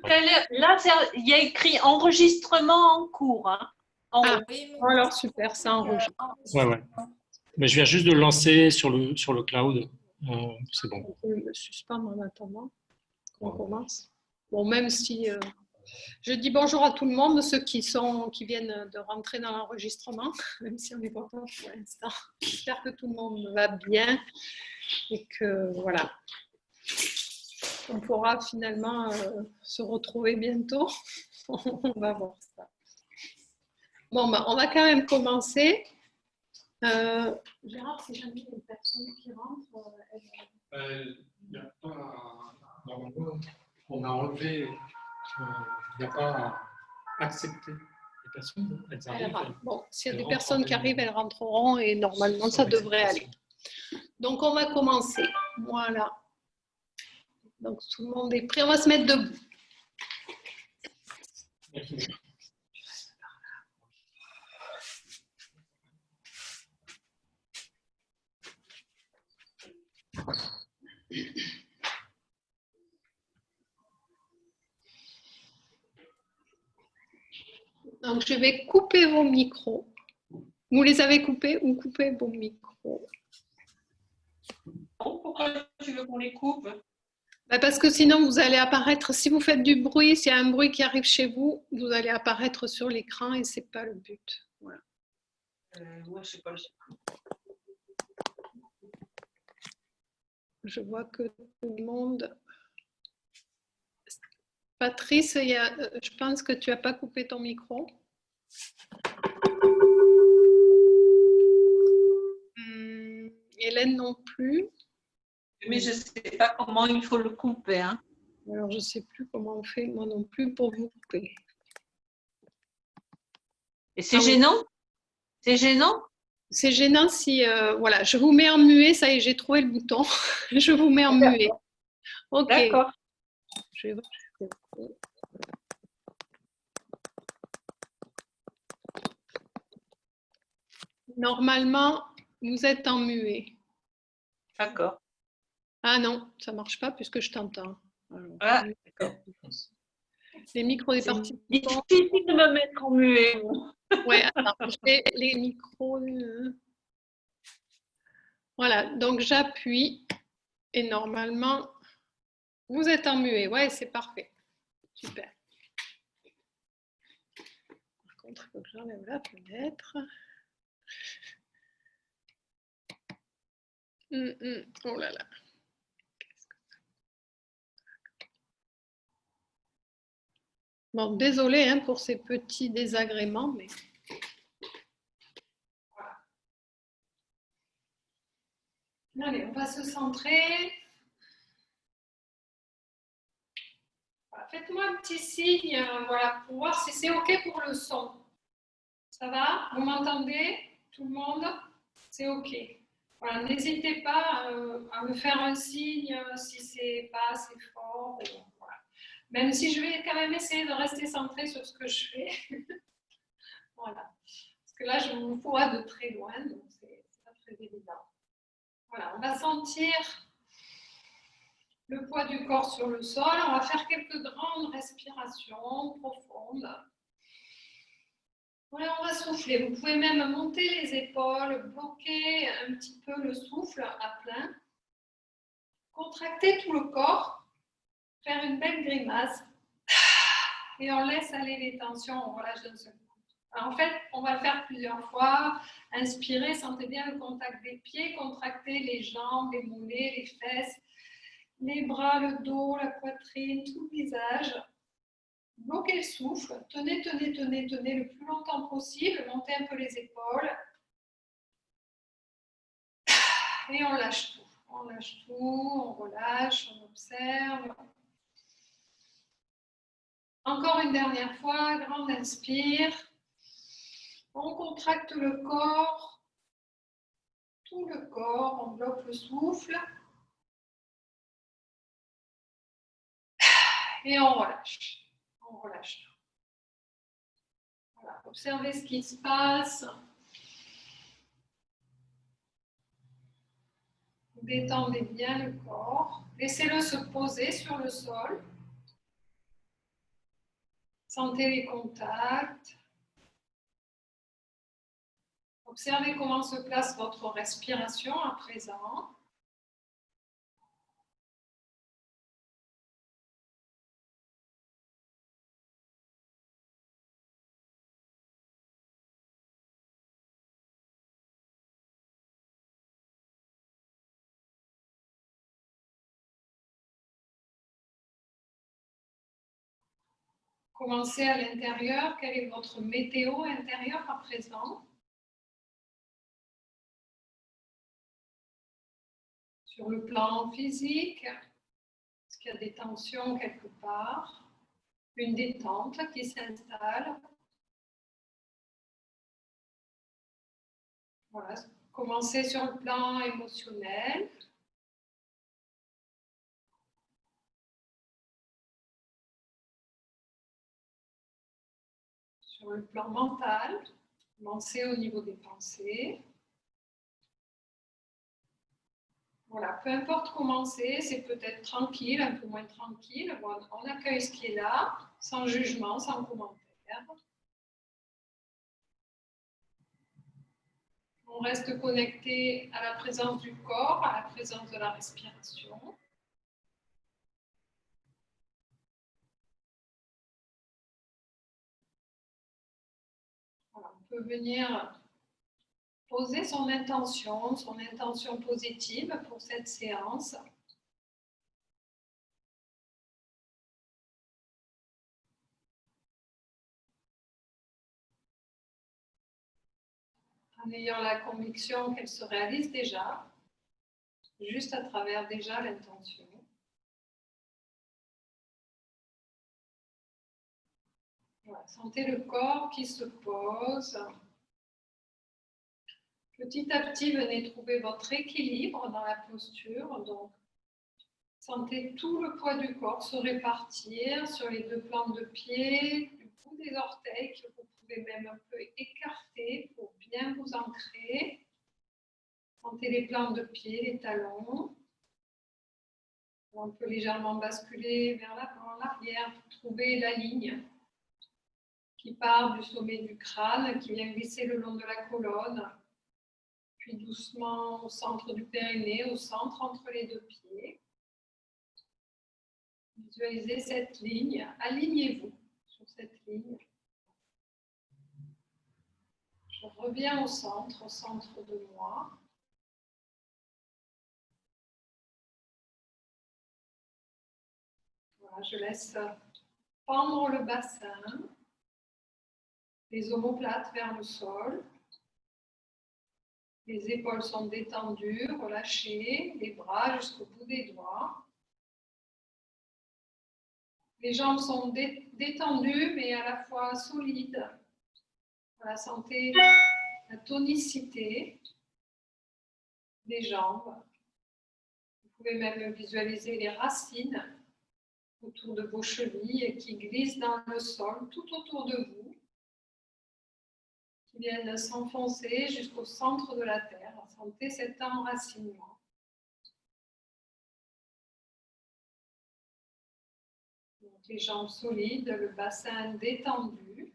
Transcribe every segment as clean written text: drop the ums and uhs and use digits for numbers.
Là, il y a écrit enregistrement en cours. Hein, ah, oui, alors super, ça enregistre. Ouais. Mais je viens juste de le lancer sur le cloud. C'est bon. On peut le suspendre en attendant qu'on commence. Bon, même si je dis bonjour à tout le monde, ceux qui viennent de rentrer dans l'enregistrement, même si on n'est pas encore pour l'instant. J'espère que tout le monde va bien et que voilà, on pourra finalement se retrouver bientôt. On va voir ça. Bon, on va quand même commencer. Gérard, si jamais il y a une personne qui rentre, Il n'y a pas, normalement, on a enlevé, il n'y a pas accepté les personnes. Elles arrivent. Bon, s'il y a des personnes qui arrivent, elles rentreront et normalement, ça devrait aller. Donc, on va commencer. Voilà. Donc, tout le monde est prêt. On va se mettre debout. Donc, je vais couper vos micros. Vous les avez coupés ou coupez vos micros? pourquoi tu veux qu'on les coupe? Parce que sinon, vous allez apparaître, si vous faites du bruit, s'il y a un bruit qui arrive chez vous, vous allez apparaître sur l'écran et ce n'est pas le but. Voilà. Ouais, je sais pas. Je vois que tout le monde... Patrice, je pense que tu n'as pas coupé ton micro. Hélène non plus. Mais je ne sais pas comment il faut le couper. Hein. Alors, je ne sais plus comment on fait, moi non plus, pour vous couper. Et c'est gênant? C'est gênant? C'est gênant si... voilà, je vous mets en muet, ça y est, j'ai trouvé le bouton. Je vous mets en muet. Ok. D'accord. Je vais voir. Normalement, vous êtes en muet. D'accord. Ah non, ça ne marche pas puisque je t'entends. Ah, d'accord. Les micros des participants. C'est difficile de me mettre en muet. Oui, attends, j'ai les micros. Voilà, donc j'appuie et normalement, vous êtes en muet. Ouais, c'est parfait. Super. Par contre, il faut que j'enlève la fenêtre. Oh là là. Bon, désolé hein, pour ces petits désagréments, mais... Voilà. Allez, on va se centrer. Voilà, faites-moi un petit signe voilà, pour voir si c'est OK pour le son. Ça va? Vous m'entendez? Tout le monde? C'est OK. Voilà, n'hésitez pas à me faire un signe si c'est pas assez fort. Voilà. Même si je vais quand même essayer de rester centrée sur ce que je fais. Voilà. Parce que là, je vous vois de très loin, donc c'est pas très évident. Voilà, on va sentir le poids du corps sur le sol. On va faire quelques grandes respirations profondes. Voilà, on va souffler. Vous pouvez même monter les épaules, bloquer un petit peu le souffle à plein. Contracter tout le corps, faire une belle grimace. Et on laisse aller les tensions, on relâche d'un seul coup. Alors, en fait, on va le faire plusieurs fois. Inspirez, sentez bien le contact des pieds, contractez les jambes, les mollets, les fesses, les bras, le dos, la poitrine, tout le visage. Bloquez le souffle, tenez, tenez, tenez, tenez le plus longtemps possible, montez un peu les épaules. Et on lâche tout. On lâche tout, on relâche, on observe. Encore une dernière fois, grande inspire. On contracte le corps, tout le corps, on bloque le souffle. Et on relâche. On relâche tout. Voilà. Observez ce qui se passe. Détendez bien le corps. Laissez-le se poser sur le sol. Sentez les contacts. Observez comment se place votre respiration à présent. Commencez à l'intérieur. Quelle est votre météo intérieure à présent? Sur le plan physique, est-ce qu'il y a des tensions quelque part? Une détente qui s'installe? Voilà. Commencez sur le plan émotionnel. Sur le plan mental, commencez au niveau des pensées. Voilà, peu importe comment c'est peut-être tranquille, un peu moins tranquille. Bon, on accueille ce qui est là, sans jugement, sans commentaire. On reste connecté à la présence du corps, à la présence de la respiration. Voilà, on peut venir poser son intention positive pour cette séance. En ayant la conviction qu'elle se réalise déjà, juste à travers déjà l'intention. Voilà, sentez le corps qui se pose. Petit à petit, venez trouver votre équilibre dans la posture. Donc, sentez tout le poids du corps se répartir sur les deux plantes de pied, du bout des orteils que vous pouvez même un peu écarter pour bien vous ancrer. Sentez les plantes de pied, les talons. On peut légèrement basculer vers l'avant, l'arrière pour trouver la ligne qui part du sommet du crâne, qui vient glisser le long de la colonne, puis doucement au centre du périnée, au centre entre les deux pieds. Visualisez cette ligne, alignez-vous sur cette ligne. Je reviens au centre de moi. Voilà, je laisse pendre le bassin, les omoplates vers le sol. Les épaules sont détendues, relâchées, les bras jusqu'au bout des doigts. Les jambes sont détendues, mais à la fois solides. Voilà, sentez la tonicité des jambes. Vous pouvez même visualiser les racines autour de vos chevilles qui glissent dans le sol tout autour de vous, qui viennent s'enfoncer jusqu'au centre de la terre. Sentez cet enracinement. Donc, les jambes solides, le bassin détendu.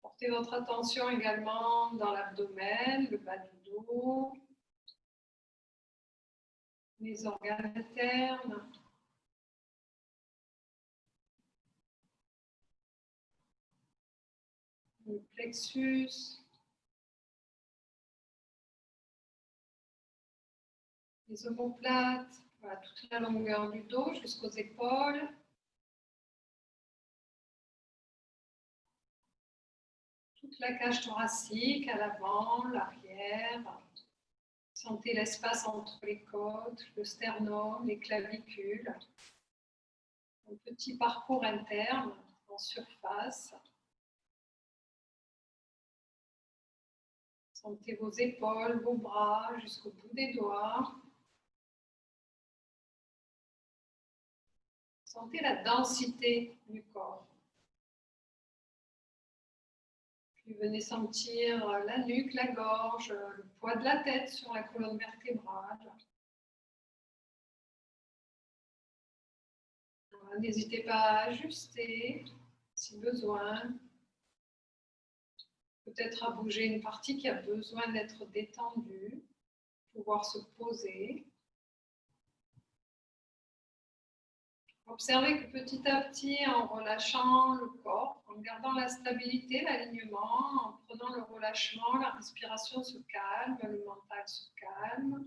Portez votre attention également dans l'abdomen, le bas du dos, les organes internes. Le plexus, les omoplates, voilà, toute la longueur du dos jusqu'aux épaules. Toute la cage thoracique à l'avant, l'arrière. Sentez l'espace entre les côtes, le sternum, les clavicules. Un petit parcours interne en surface. Sentez vos épaules, vos bras jusqu'au bout des doigts. Sentez la densité du corps. Puis venez sentir la nuque, la gorge, le poids de la tête sur la colonne vertébrale. N'hésitez pas à ajuster si besoin. Peut-être à bouger une partie qui a besoin d'être détendue, pouvoir se poser. Observez que petit à petit, en relâchant le corps, en gardant la stabilité, l'alignement, en prenant le relâchement, la respiration se calme, le mental se calme.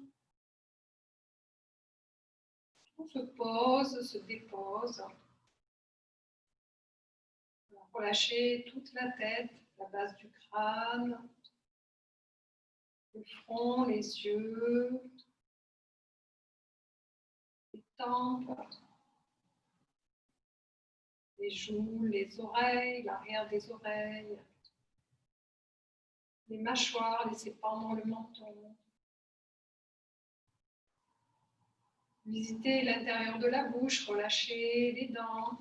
On se pose, se dépose. Relâchez toute la tête, la base du crâne, le front, les yeux, les tempes, les joues, les oreilles, l'arrière des oreilles, les mâchoires, laissez pendre le menton. Visitez l'intérieur de la bouche, relâchez les dents.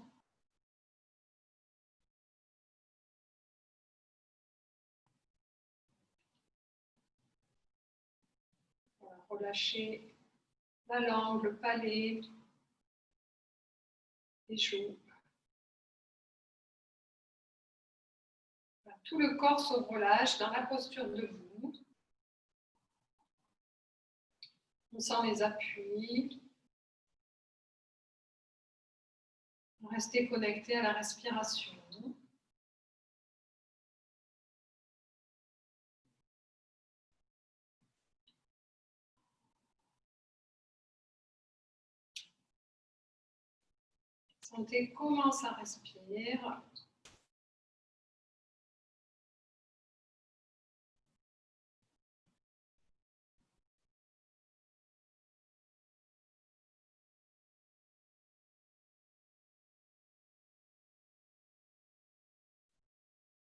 Voilà, relâchez la langue, le palais, les joues. Voilà, tout le corps se relâche dans la posture debout. On sent les appuis. Restez connecté à la respiration. Sentez comment ça respire.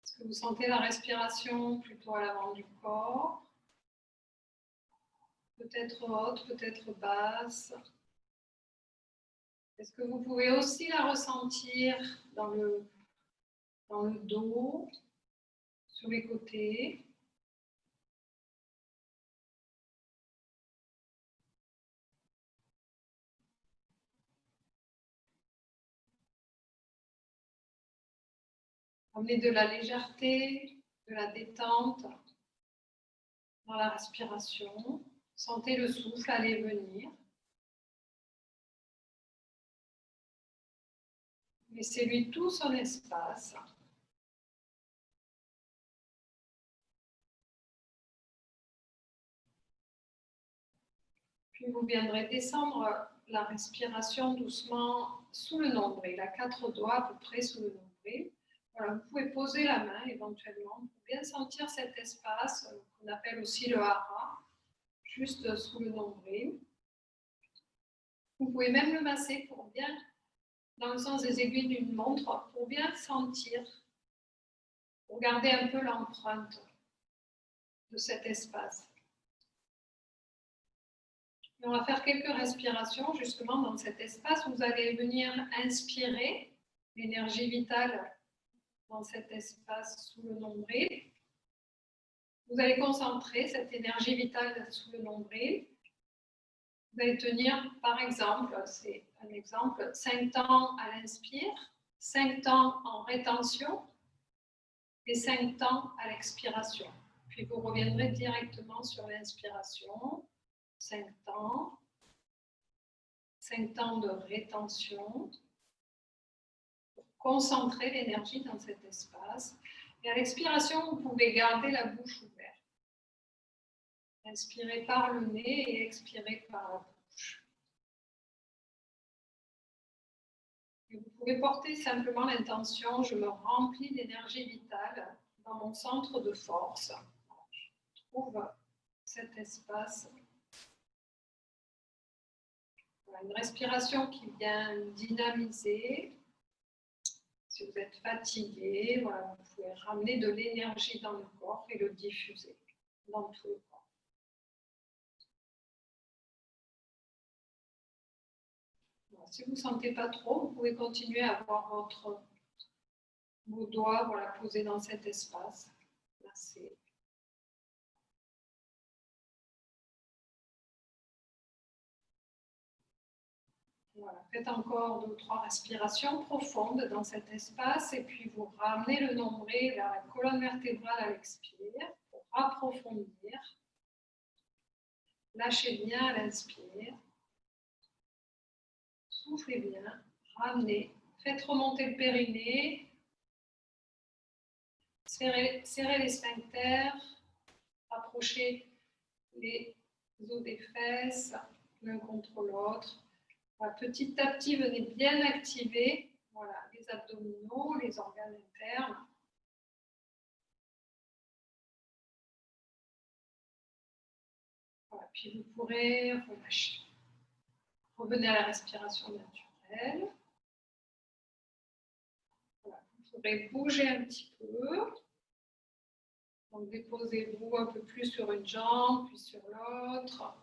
Est-ce que vous sentez la respiration plutôt à l'avant du corps? Peut-être haute, peut-être basse. Est-ce que vous pouvez aussi la ressentir dans le dos, sur les côtés? Amenez de la légèreté, de la détente dans la respiration. Sentez le souffle aller et venir. Laissez-lui tout son espace. Puis vous viendrez descendre la respiration doucement sous le nombril, à 4 doigts à peu près sous le nombril. Voilà, vous pouvez poser la main éventuellement pour bien sentir cet espace qu'on appelle aussi le hara, juste sous le nombril. Vous pouvez même le masser pour bien, dans le sens des aiguilles d'une montre, pour bien sentir, pour garder un peu l'empreinte de cet espace. Et on va faire quelques respirations justement dans cet espace. Vous allez venir inspirer l'énergie vitale dans cet espace sous le nombril. Vous allez concentrer cette énergie vitale sous le nombril. Vous allez tenir, par exemple, c'est un exemple, 5 temps à l'inspire, 5 temps en rétention et 5 temps à l'expiration. Puis vous reviendrez directement sur l'inspiration, 5 temps de rétention, pour concentrer l'énergie dans cet espace. Et à l'expiration, vous pouvez garder la bouche ouverte. Inspirez par le nez et expirez par la bouche. Et vous pouvez porter simplement l'intention, je me remplis d'énergie vitale dans mon centre de force. Je trouve cet espace. Voilà, une respiration qui vient dynamiser. Si vous êtes fatigué, voilà, vous pouvez ramener de l'énergie dans le corps et le diffuser dans tout le corps. Voilà, si vous ne sentez pas trop, vous pouvez continuer à avoir vos doigts posés dans cet espace. Massés. Voilà. Faites encore 2 ou 3 respirations profondes dans cet espace et puis vous ramenez le nombril vers la colonne vertébrale à l'expire pour approfondir. Lâchez bien à l'inspire. Soufflez bien, ramenez. Faites remonter le périnée. Serrez les sphincters. Rapprochez les os des fesses l'un contre l'autre. Voilà, petit à petit, venez bien activer les abdominaux, les organes internes. Voilà, puis vous pourrez relâcher. Revenez à la respiration naturelle. Voilà, vous pourrez bouger un petit peu. Donc déposez-vous un peu plus sur une jambe, puis sur l'autre.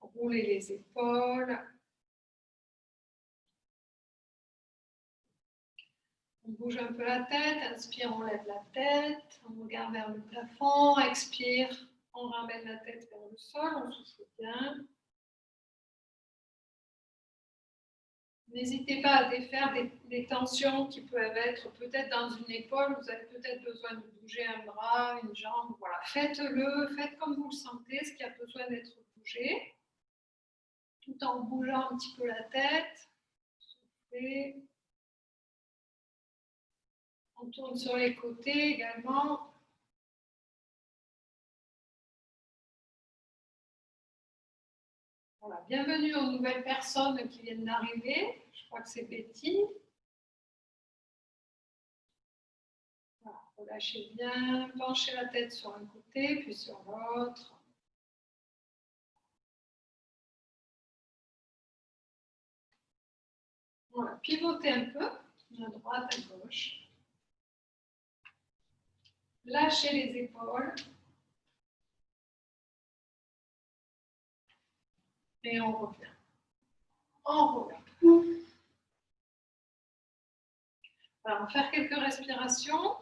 Roulez les épaules. On bouge un peu la tête. Inspire, on lève la tête. On regarde vers le plafond. Expire, on ramène la tête vers le sol. On souffle bien. N'hésitez pas à défaire des tensions qui peuvent être peut-être dans une épaule. Vous avez peut-être besoin de bouger un bras, une jambe. Voilà, faites-le. Faites comme vous le sentez, ce qui a besoin d'être bougé. Tout en bougeant un petit peu la tête. Soufflez. On tourne sur les côtés également. Voilà. Bienvenue aux nouvelles personnes qui viennent d'arriver. Je crois que c'est Betty. Voilà. Relâchez bien, penchez la tête sur un côté, puis sur l'autre. Voilà. Pivotez un peu, à droite, à gauche. Lâchez les épaules. Et on revient. On revient. Alors, on va faire quelques respirations.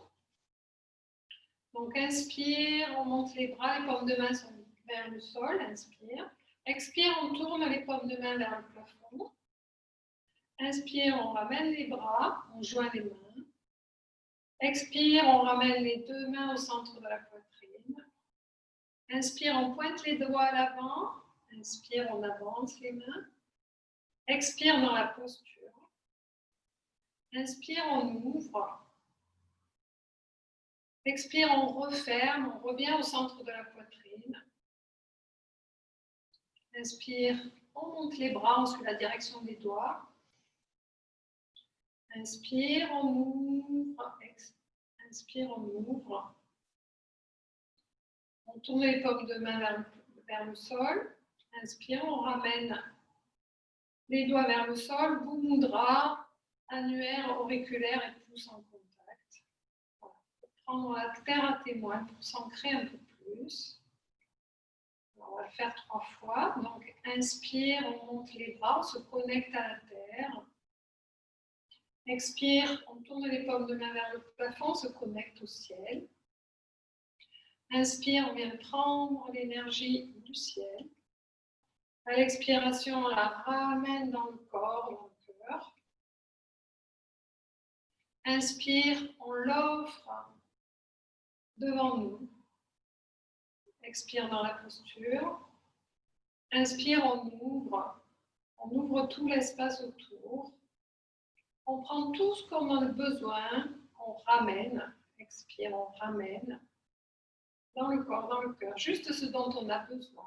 Donc, inspire, on monte les bras, les paumes de main sont vers le sol. Inspire. Expire, on tourne les paumes de main vers le plafond. Inspire, on ramène les bras, on joint les mains. Expire, on ramène les 2 mains au centre de la poitrine. Inspire, on pointe les doigts à l'avant. Inspire, on avance les mains. Expire dans la posture. Inspire, on ouvre. Expire, on referme, on revient au centre de la poitrine. Inspire, on monte les bras, on suit la direction des doigts. Inspire, on ouvre. Inspire, on ouvre. On tourne les paumes de main vers le sol. Inspire, on ramène les doigts vers le sol, bout mudra, annulaire, auriculaire et pouce en contact. Voilà. Prendre la terre à témoin pour s'ancrer un peu plus. Alors, on va le faire 3 fois. Donc, inspire, on monte les bras, on se connecte à la terre. Expire, on tourne les paumes de main vers le plafond, on se connecte au ciel. Inspire, on vient prendre l'énergie du ciel. À l'expiration, on la ramène dans le corps, dans le cœur. Inspire, on l'offre devant nous. Expire dans la posture. Inspire, on ouvre. On ouvre tout l'espace autour. On prend tout ce qu'on a besoin, on ramène. Expire, on ramène. Dans le corps, dans le cœur, juste ce dont on a besoin.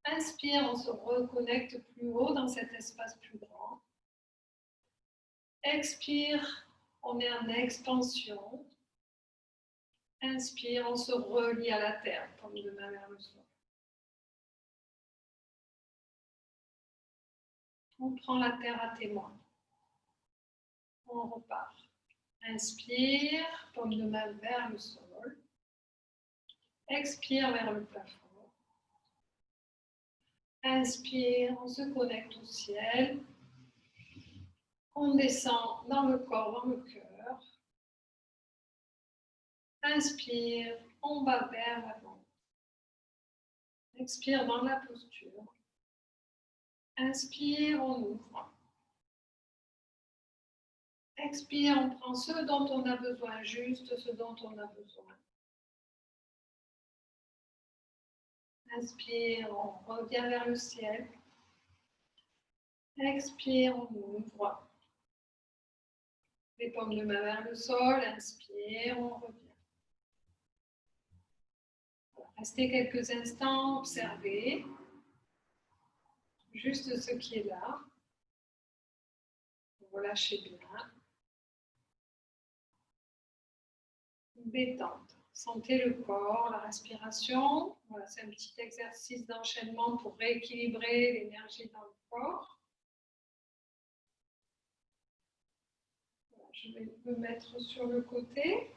Inspire, on se reconnecte plus haut dans cet espace plus grand. Expire, on est en expansion. Inspire, on se relie à la terre, paume de main vers le sol. On prend la terre à témoin. On repart. Inspire, paume de main vers le sol. Expire vers le plafond. Inspire, on se connecte au ciel. On descend dans le corps, dans le cœur. Inspire, on va vers l'avant. Expire dans la posture. Inspire, on ouvre. Expire, on prend ce dont on a besoin, juste ce dont on a besoin. Inspire, on revient vers le ciel. Expire, on ouvre. Les paumes de main vers le sol. Inspire, on revient. Restez quelques instants, observez juste ce qui est là. Relâchez bien. Détente. Sentez le corps, la respiration. Voilà, c'est un petit exercice d'enchaînement pour rééquilibrer l'énergie dans le corps. Voilà, je vais me mettre sur le côté.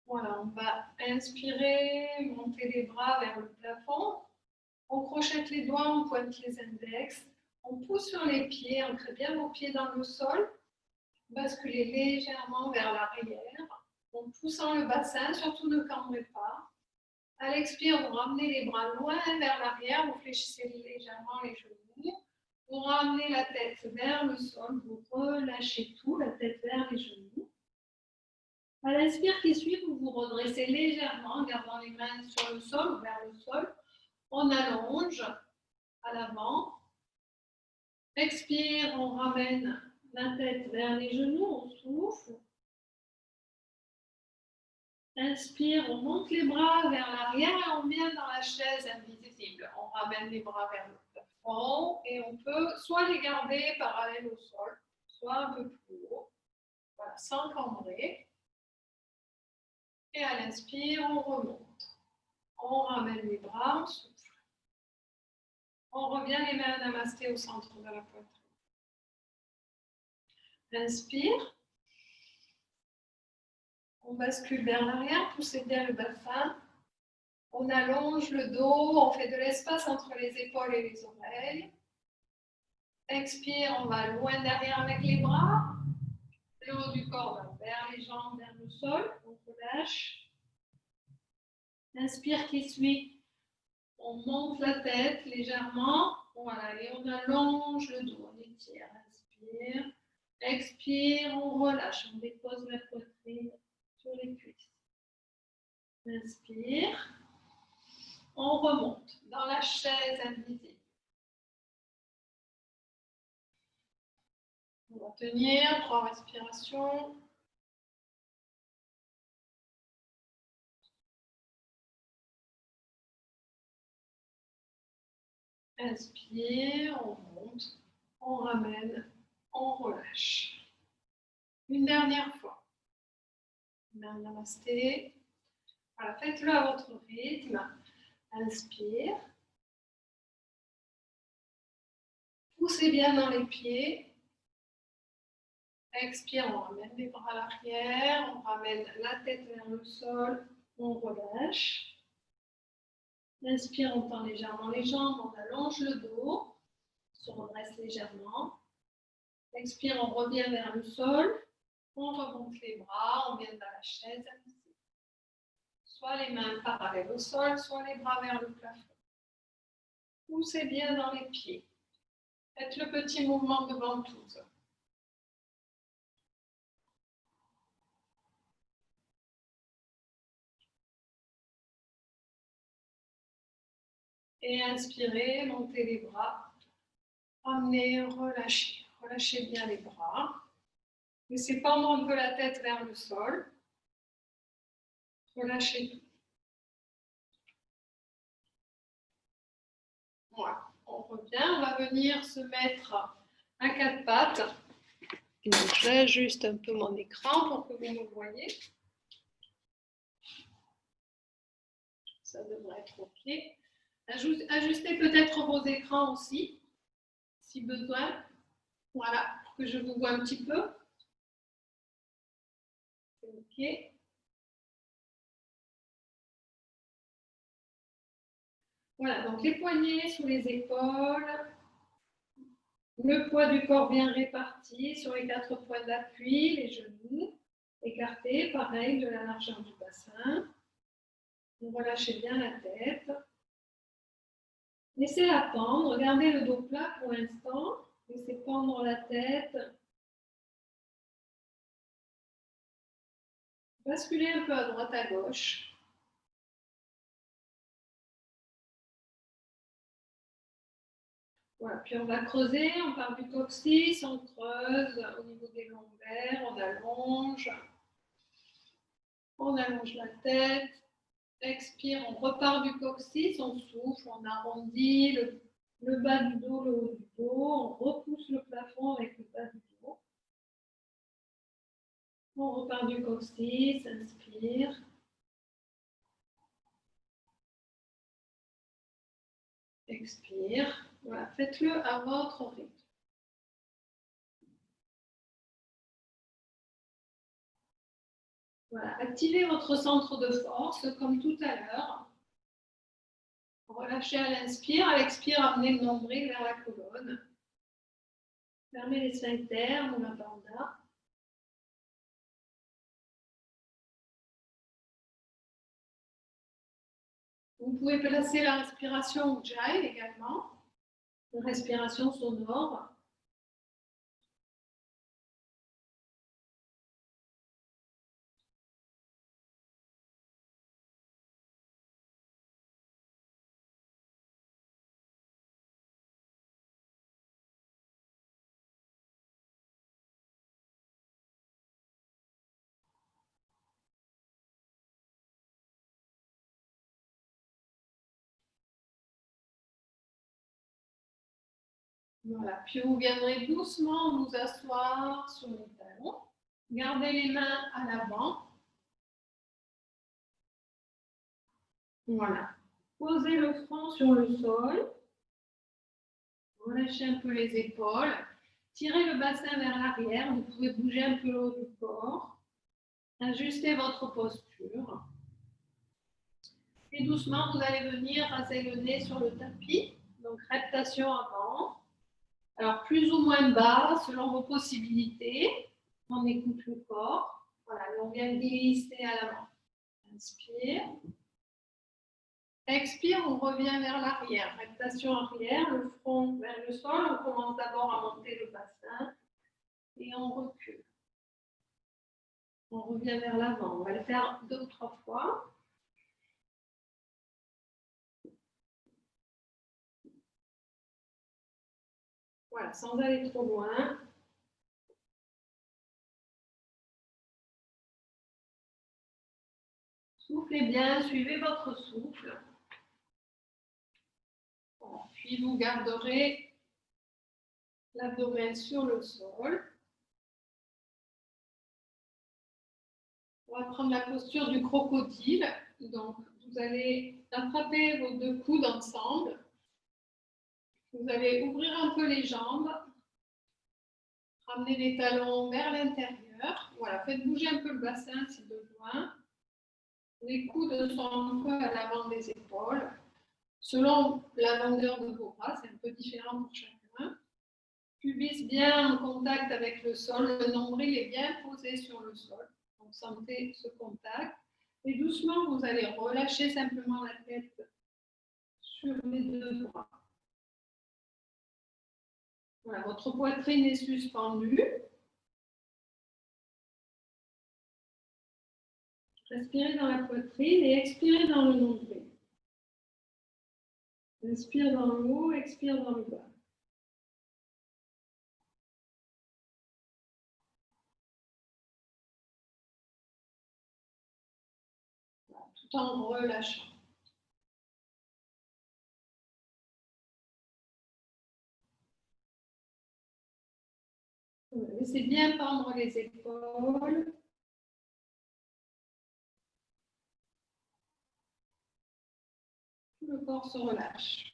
Voilà, on va inspirer, monter les bras vers le plafond. On crochette les doigts, on pointe les index. On pousse sur les pieds, ancrez bien vos pieds dans le sol. Basculez légèrement vers l'arrière. En poussant le bassin, surtout ne cambrez pas. À l'expire, vous ramenez les bras loin vers l'arrière, vous fléchissez légèrement les genoux. Vous ramenez la tête vers le sol, vous relâchez tout, la tête vers les genoux. À l'inspire qui suit, vous vous redressez légèrement en gardant les mains sur le sol ou vers le sol. On allonge à l'avant. Expire, on ramène la tête vers les genoux, on souffle. Inspire, on monte les bras vers l'arrière et on vient dans la chaise invisible. On ramène les bras vers le plafond et on peut soit les garder parallèles au sol, soit un peu plus haut. Voilà, sans cambrer. Et à l'inspire, on remonte. On ramène les bras, on souffle. On revient les mains namasté au centre de la poitrine. Inspire. On bascule vers l'arrière, poussez bien le bassin. On allonge le dos, on fait de l'espace entre les épaules et les oreilles. Expire, on va loin derrière avec les bras. Le haut du corps va vers les jambes, vers le sol. On relâche. Inspire qui suit. On monte la tête légèrement. Voilà, et on allonge le dos. On étire. Inspire. Expire, on relâche. On dépose la poitrine sur les cuisses. Inspire. On remonte dans la chaise invisible. On va tenir 3 respirations. Inspire, on monte, on ramène, on relâche. Une dernière fois. Namasté. Voilà, faites-le à votre rythme. Inspire. Poussez bien dans les pieds. Expire, on ramène les bras à l'arrière, on ramène la tête vers le sol, on relâche. Inspire, on tend légèrement les jambes, on allonge le dos, on se redresse légèrement. Expire, on revient vers le sol, on remonte les bras, on vient dans la chaise. Soit les mains parallèles au sol, soit les bras vers le plafond. Poussez bien dans les pieds. Faites le petit mouvement de ventouse. Et inspirez, montez les bras. Ramenez, relâchez. Relâchez bien les bras. Laissez pendre un peu la tête vers le sol. Relâchez tout. Voilà, on revient. On va venir se mettre à 4 pattes. Donc, j'ajuste un peu mon écran pour que vous me voyez. Ça devrait être OK. Ajustez peut-être vos écrans aussi, si besoin. Voilà, pour que je vous vois un petit peu. C'est OK. Voilà, donc les poignets sous les épaules. Le poids du corps bien réparti sur les 4 points d'appui, les genoux écartés, pareil, de la largeur du bassin. Vous relâchez bien la tête. Laissez-la pendre. Gardez le dos plat pour l'instant. Laissez pendre la tête. Basculez un peu à droite, à gauche. Voilà, puis on va creuser, on part du coccyx, on creuse au niveau des lombaires, on allonge la tête, expire, on repart du coccyx, on souffle, on arrondit le bas du dos, le haut du dos, on repousse le plafond avec le bas du dos. On repart du coccyx, inspire. Expire. Voilà, faites-le à votre rythme. Voilà, activez votre centre de force comme tout à l'heure. Relâchez à l'inspire, à l'expire, amenez le nombril vers la colonne. Fermez les sphincters, Mula Bandha. Vous pouvez placer la respiration Ujjayi également, une respiration sonore. Voilà, puis vous viendrez doucement vous asseoir sur les talons. Gardez les mains à l'avant. Voilà. Posez le front sur le sol. Relâchez un peu les épaules. Tirez le bassin vers l'arrière. Vous pouvez bouger un peu le haut du corps. Ajustez votre posture. Et doucement, vous allez venir raser le nez sur le tapis. Donc, reptation avant. Alors, plus ou moins bas, selon vos possibilités. On écoute le corps. Voilà, on vient glisser à l'avant. Inspire. Expire, on revient vers l'arrière. Reptation arrière, le front vers le sol. On commence d'abord à monter le bassin. Et on recule. On revient vers l'avant. On va le faire 2 ou 3 fois. Voilà, sans aller trop loin. Soufflez bien, suivez votre souffle. Voilà. Puis vous garderez l'abdomen sur le sol. On va prendre la posture du crocodile. Donc, vous allez attraper vos 2 coudes ensemble. Vous allez ouvrir un peu les jambes. Ramenez les talons vers l'intérieur. Voilà, faites bouger un peu le bassin si besoin. Les coudes sont un peu à l'avant des épaules. Selon la longueur de vos bras, c'est un peu différent pour chacun. Pubis bien en contact avec le sol. Le nombril est bien posé sur le sol. Donc, sentez ce contact. Et doucement, vous allez relâcher simplement la tête sur les 2 bras. Voilà, votre poitrine est suspendue. Respirez dans la poitrine et expirez dans le nombril. Inspire dans le haut, expire dans le bas. Voilà, tout en relâchant. Laissez bien pendre les épaules. Tout le corps se relâche.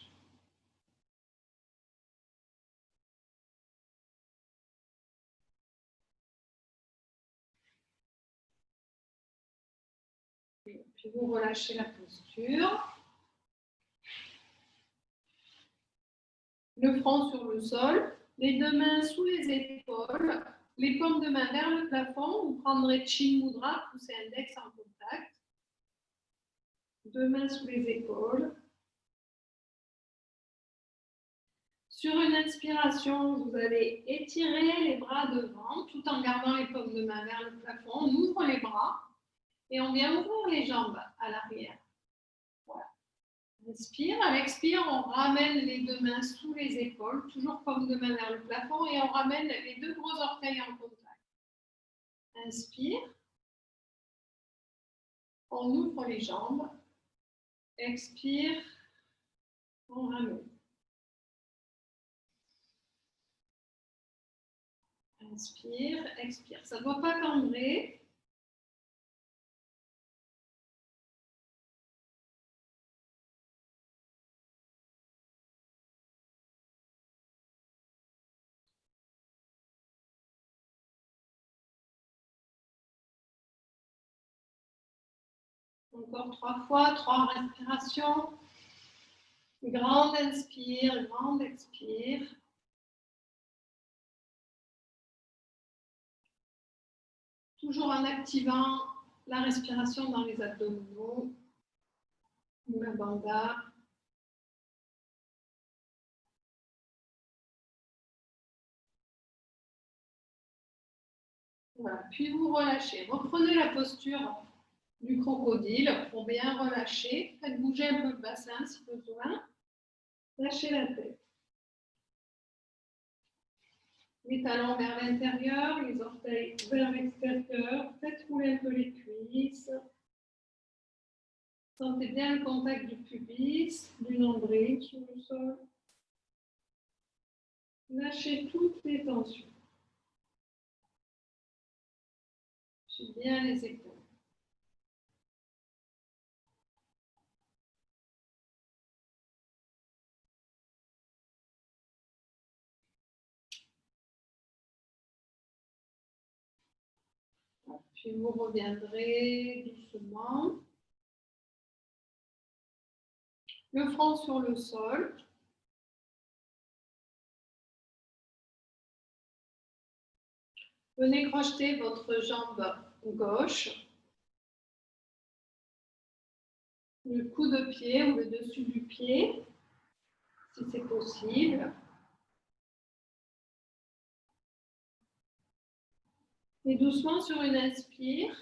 Et puis vous relâchez la posture. Le front sur le sol, les 2 mains sous les épaules, les paumes de main vers le plafond. Vous prendrez Chin Mudra, poussez index en contact. Deux mains sous les épaules. Sur une inspiration, vous allez étirer les bras devant tout en gardant les paumes de main vers le plafond. On ouvre les bras et on vient ouvrir les jambes à l'arrière. Voilà. Inspire. À l'expire, on ramène les deux mains sous les épaules, toujours paumes de main vers le plafond et on ramène les deux gros orteils en contact. Inspire. On ouvre les jambes. Expire. On ramène. Inspire, expire. Ça ne doit pas cambrer. Encore 3 fois, 3 respirations. Grande inspire, grande expire. Toujours en activant la respiration dans les abdominaux. La bandha. Voilà. Puis vous relâchez. Reprenez la posture du crocodile pour bien relâcher. Faites bouger un peu le bassin si besoin. Lâchez la tête. Les talons vers l'intérieur, les orteils vers l'extérieur. Faites rouler un peu les cuisses. Sentez bien le contact du pubis, du nombril sur le sol. Lâchez toutes les tensions. Lâchez bien les épaules. Puis vous reviendrez doucement. Le front sur le sol. Venez crocheter votre jambe gauche. Le coup de pied ou le dessus du pied, si c'est possible. Et doucement sur une inspire,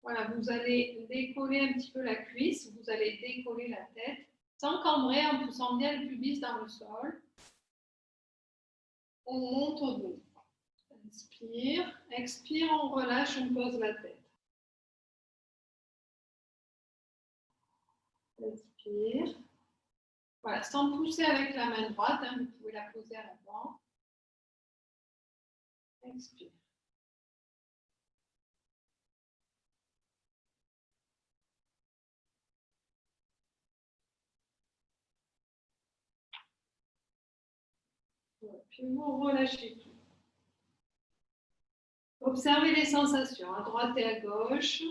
voilà, vous allez décoller un petit peu la cuisse, vous allez décoller la tête, sans cambrer, en poussant bien le pubis dans le sol. On monte au dos. Inspire, expire, on relâche, on pose la tête. Inspire. Voilà, sans pousser avec la main droite, hein, vous pouvez la poser à l'avant. Expire. Voilà, puis vous relâchez tout. Observez les sensations à droite et à gauche.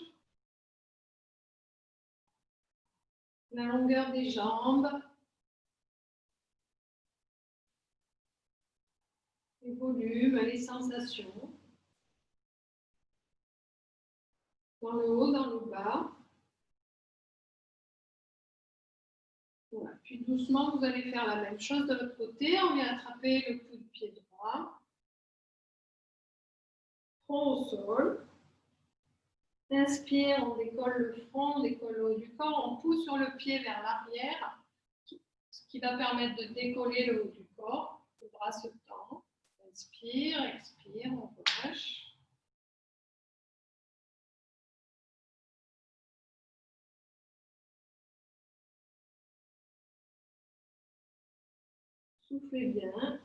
La longueur des jambes. Les volumes, les sensations. Dans le haut, dans le bas. Voilà. Puis doucement, vous allez faire la même chose de l'autre côté. On vient attraper le coup de pied droit. Front au sol. Inspire, on décolle le front, on décolle le haut du corps. On pousse sur le pied vers l'arrière, ce qui va permettre de décoller le haut du corps. Le bras se tend. Inspire, expire, on relâche. Soufflez bien.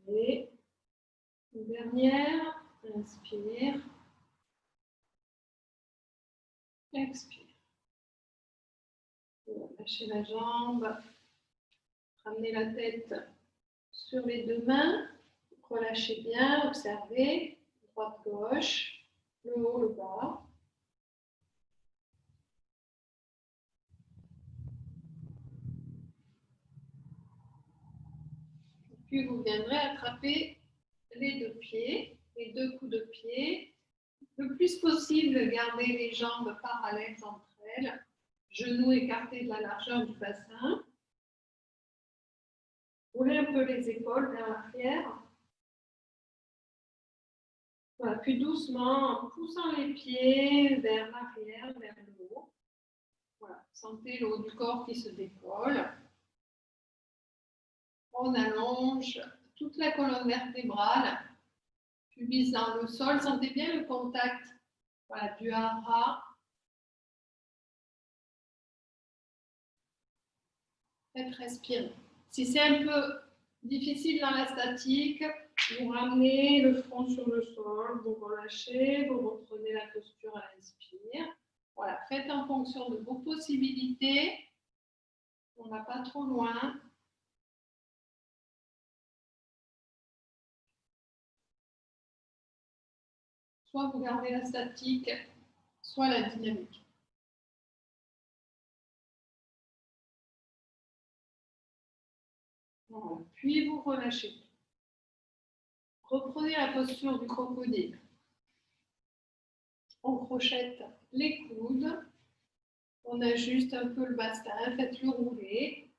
Et une dernière. Inspire. Expire. Lâchez la jambe. Ramenez la tête sur les deux mains. Relâchez bien. Observez. Droite, gauche. Le haut, le bas. Puis vous viendrez attraper les deux pieds, les deux coups de pied. Le plus possible, gardez les jambes parallèles entre elles. Genoux écartés de la largeur du bassin. Roulez un peu les épaules vers l'arrière. Voilà, puis doucement, en poussant les pieds vers l'arrière, vers le haut. Voilà, sentez le haut du corps qui se décolle. On allonge toute la colonne vertébrale. Pubis dans le sol. Sentez bien le contact, voilà, du hara. Faites respirer. Si c'est un peu difficile dans la statique, vous ramenez le front sur le sol, vous relâchez, vous reprenez la posture à l'inspire. Voilà, faites en fonction de vos possibilités. On ne va pas trop loin. Soit vous gardez la statique, soit la dynamique. Voilà. Puis vous relâchez. Reprenez la posture du crocodile. On crochette les coudes. On ajuste un peu le bassin, faites-le rouler.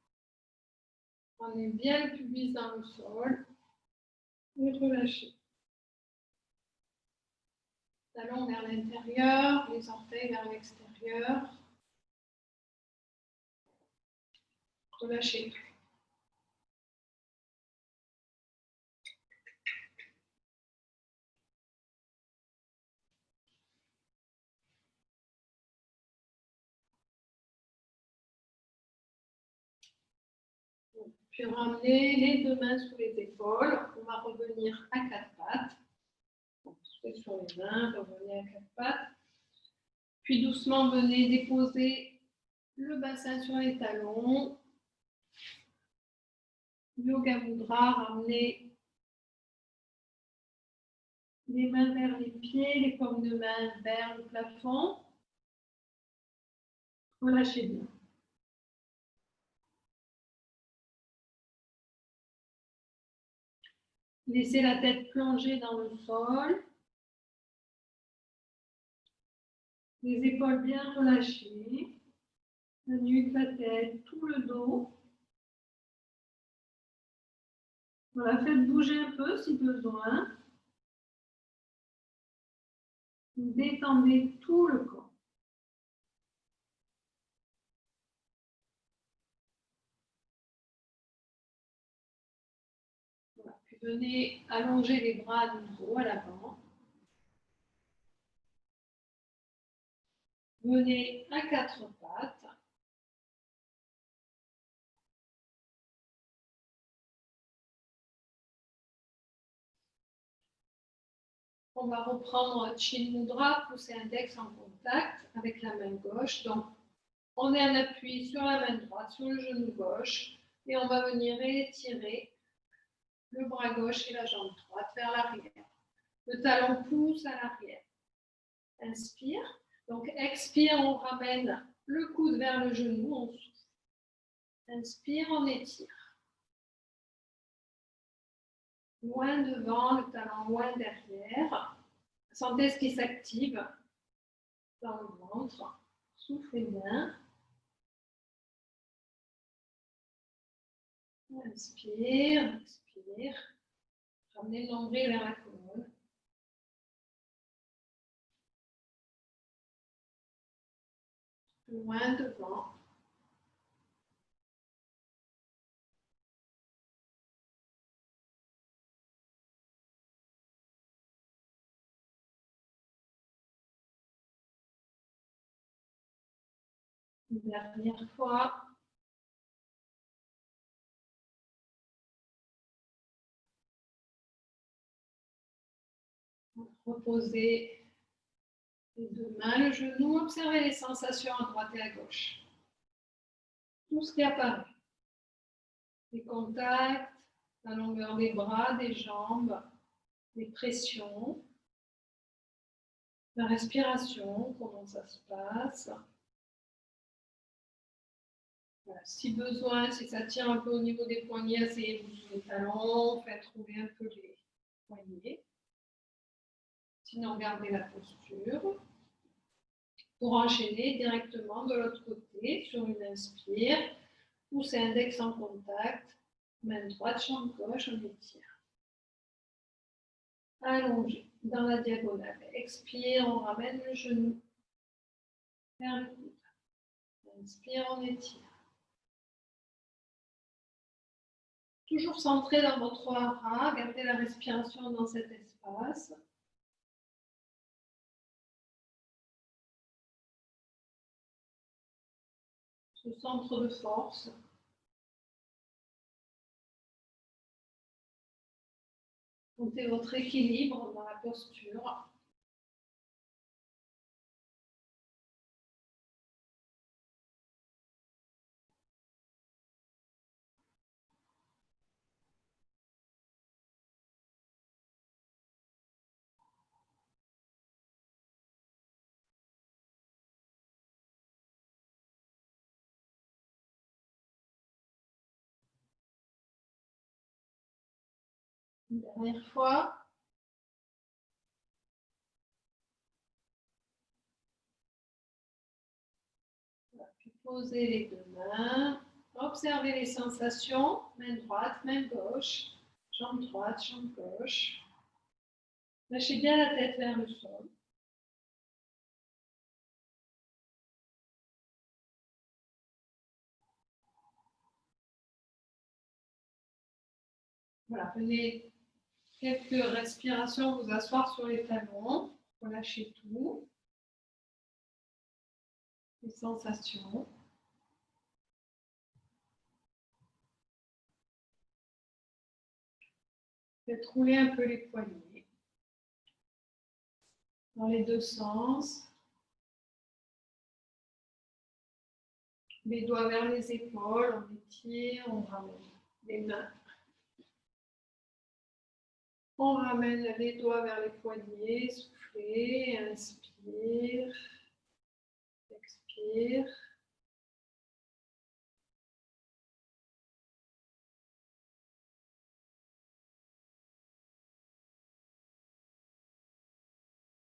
Prenez bien le pubis dans le sol. Et relâchez. Talons vers l'intérieur, les orteils vers l'extérieur. Relâchez. Puis ramenez les deux mains sous les épaules. On va revenir à quatre pattes. Soufflez sur les mains, revenez à quatre pattes. Puis doucement, venez déposer le bassin sur les talons. Yoga Mudra, ramenez les mains vers les pieds, les paumes de main vers le plafond. Relâchez bien. Laissez la tête plongée dans le sol. Les épaules bien relâchées. La nuque, la tête, tout le dos. Voilà, faites bouger un peu si besoin. Détendez tout le corps. Voilà. Puis venez allonger les bras de nouveau à l'avant. Venez à quatre pattes. On va reprendre Chin Mudra, poussez index en contact avec la main gauche. Donc, on est en appui sur la main droite, sur le genou gauche. Et on va venir étirer le bras gauche et la jambe droite vers l'arrière. Le talon pousse à l'arrière. Inspire. Donc, expire, on ramène le coude vers le genou, on souffle. Inspire, on étire. Loin devant, le talon loin derrière. Sentez ce qui s'active dans le ventre. Soufflez bien. Inspire, inspire. Ramenez le nombril vers la colonne. Loin devant. Une dernière fois. Reposez les deux mains, le genou, observez les sensations à droite et à gauche. Tout ce qui apparaît. Les contacts, la longueur des bras, des jambes, les pressions, la respiration, comment ça se passe. Voilà, si besoin, si ça tire un peu au niveau des poignets, asseyez-vous sur les talons, faites rouler un peu les poignets. Sinon, gardez la posture. Pour enchaîner directement de l'autre côté, sur une inspire, poussez index en contact, main droite, jambe gauche, on étire. Allongez dans la diagonale. Expire, on ramène le genou vers le coude. Inspire, on étire. Toujours centré dans votre aura, gardez la respiration dans cet espace. Ce centre de force. Sentez votre équilibre dans la posture. Une dernière fois. Puis posez les deux mains. Observez les sensations. Main droite, main gauche. Jambe droite, jambe gauche. Lâchez bien la tête vers le sol. Voilà, prenez quelques respirations, vous asseoir sur les talons. Relâchez tout. Les sensations. Faites rouler un peu les poignets. Dans les deux sens. Les doigts vers les épaules, on étire, on ramène les mains. On ramène les doigts vers les poignets, soufflez, inspire, expire.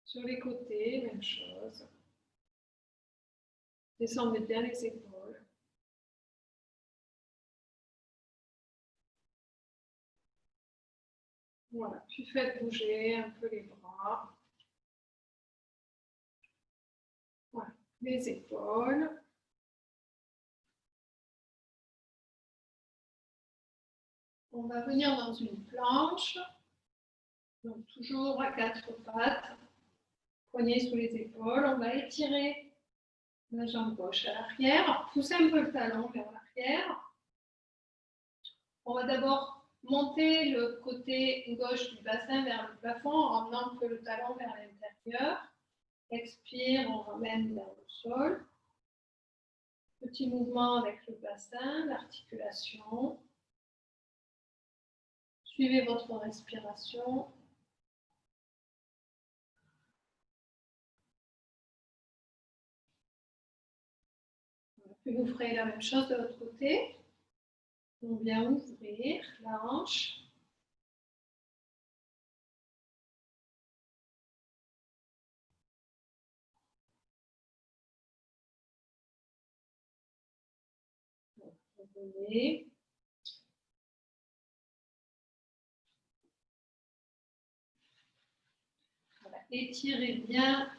Sur les côtés, même chose. Descendez bien les épaules. Voilà, puis faites bouger un peu les bras. Voilà, les épaules. On va venir dans une planche. Donc toujours à quatre pattes. Poignets sous les épaules. On va étirer la jambe gauche à l'arrière. Poussez un peu le talon vers l'arrière. On va d'abord monter le côté gauche du bassin vers le plafond en ramenant un peu le talon vers l'intérieur. Expire, on ramène vers le sol. Petit mouvement avec le bassin, l'articulation. Suivez votre respiration. Puis vous ferez la même chose de l'autre côté. On vient ouvrir la hanche. Revenez. Voilà. Étirez bien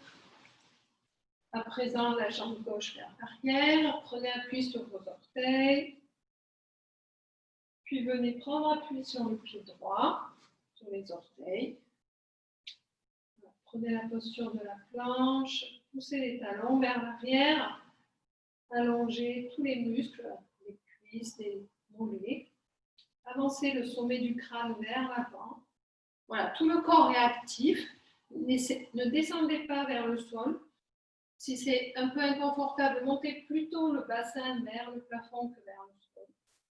à présent la jambe gauche vers l'arrière. Prenez appui sur vos orteils. Puis venez prendre appui sur le pied droit, sur les orteils. Prenez la posture de la planche. Poussez les talons vers l'arrière. Allongez tous les muscles, les cuisses, les mollets. Avancez le sommet du crâne vers l'avant. Voilà, tout le corps est actif. Ne descendez pas vers le sol. Si c'est un peu inconfortable, montez plutôt le bassin vers le plafond que vers le sol.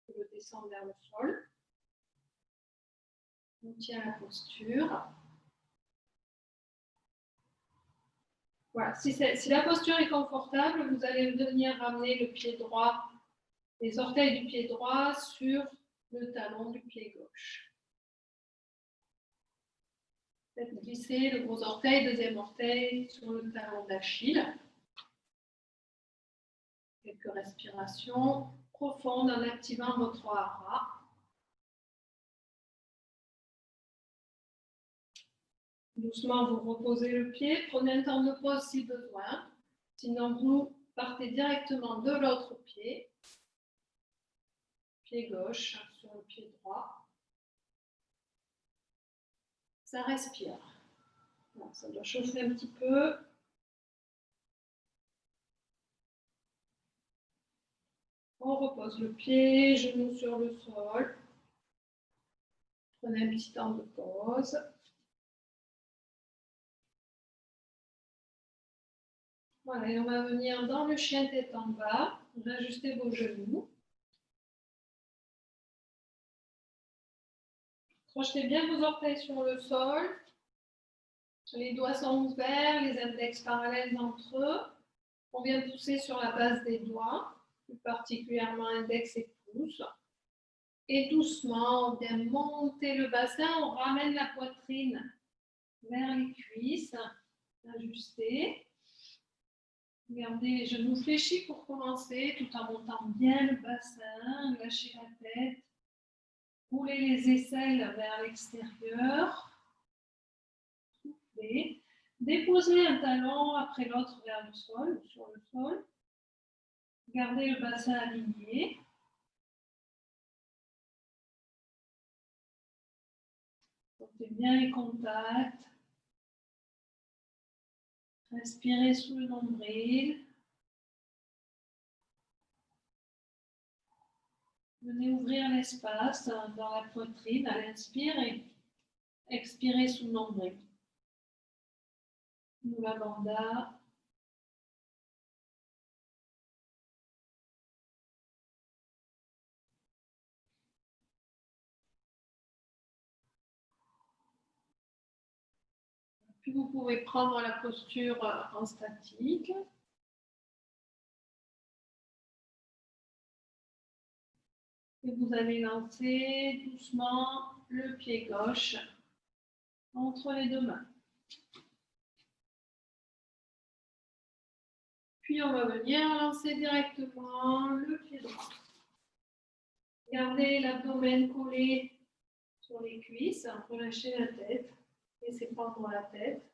Et le descendre vers le sol. On tient la posture. Voilà, si la posture est confortable, vous allez venir ramener le pied droit les orteils du pied droit sur le talon du pied gauche. Faites glisser le gros orteil, deuxième orteil sur le talon d'Achille. Quelques respirations profondes en activant votre hara. Doucement, vous reposez le pied. Prenez un temps de pause si besoin. Sinon, vous partez directement de l'autre pied. Pied gauche sur le pied droit. Ça respire. Alors, ça doit chauffer un petit peu. On repose le pied, genou sur le sol. Prenez un petit temps de pause. Voilà, et on va venir dans le chien tête en bas. Ajustez vos genoux. Crochetez bien vos orteils sur le sol. Les doigts sont ouverts, les index parallèles entre eux. On vient pousser sur la base des doigts, plus particulièrement index et pouce. Et doucement, on vient monter le bassin, on ramène la poitrine vers les cuisses. Ajustez. Gardez les genoux fléchis pour commencer, tout en montant bien le bassin. Lâchez la tête. Roulez les aisselles vers l'extérieur. Soufflez. Déposez un talon après l'autre vers le sol, sur le sol. Gardez le bassin aligné. Sentez bien les contacts. Respirez sous le nombril. Venez ouvrir l'espace dans la poitrine à l'inspire et expirez sous le nombril. Mula Bandha. Puis vous pouvez prendre la posture en statique. Et vous allez lancer doucement le pied gauche entre les deux mains. Puis on va venir lancer directement le pied droit. Gardez l'abdomen collé sur les cuisses, relâchez la tête, laissez prendre la tête.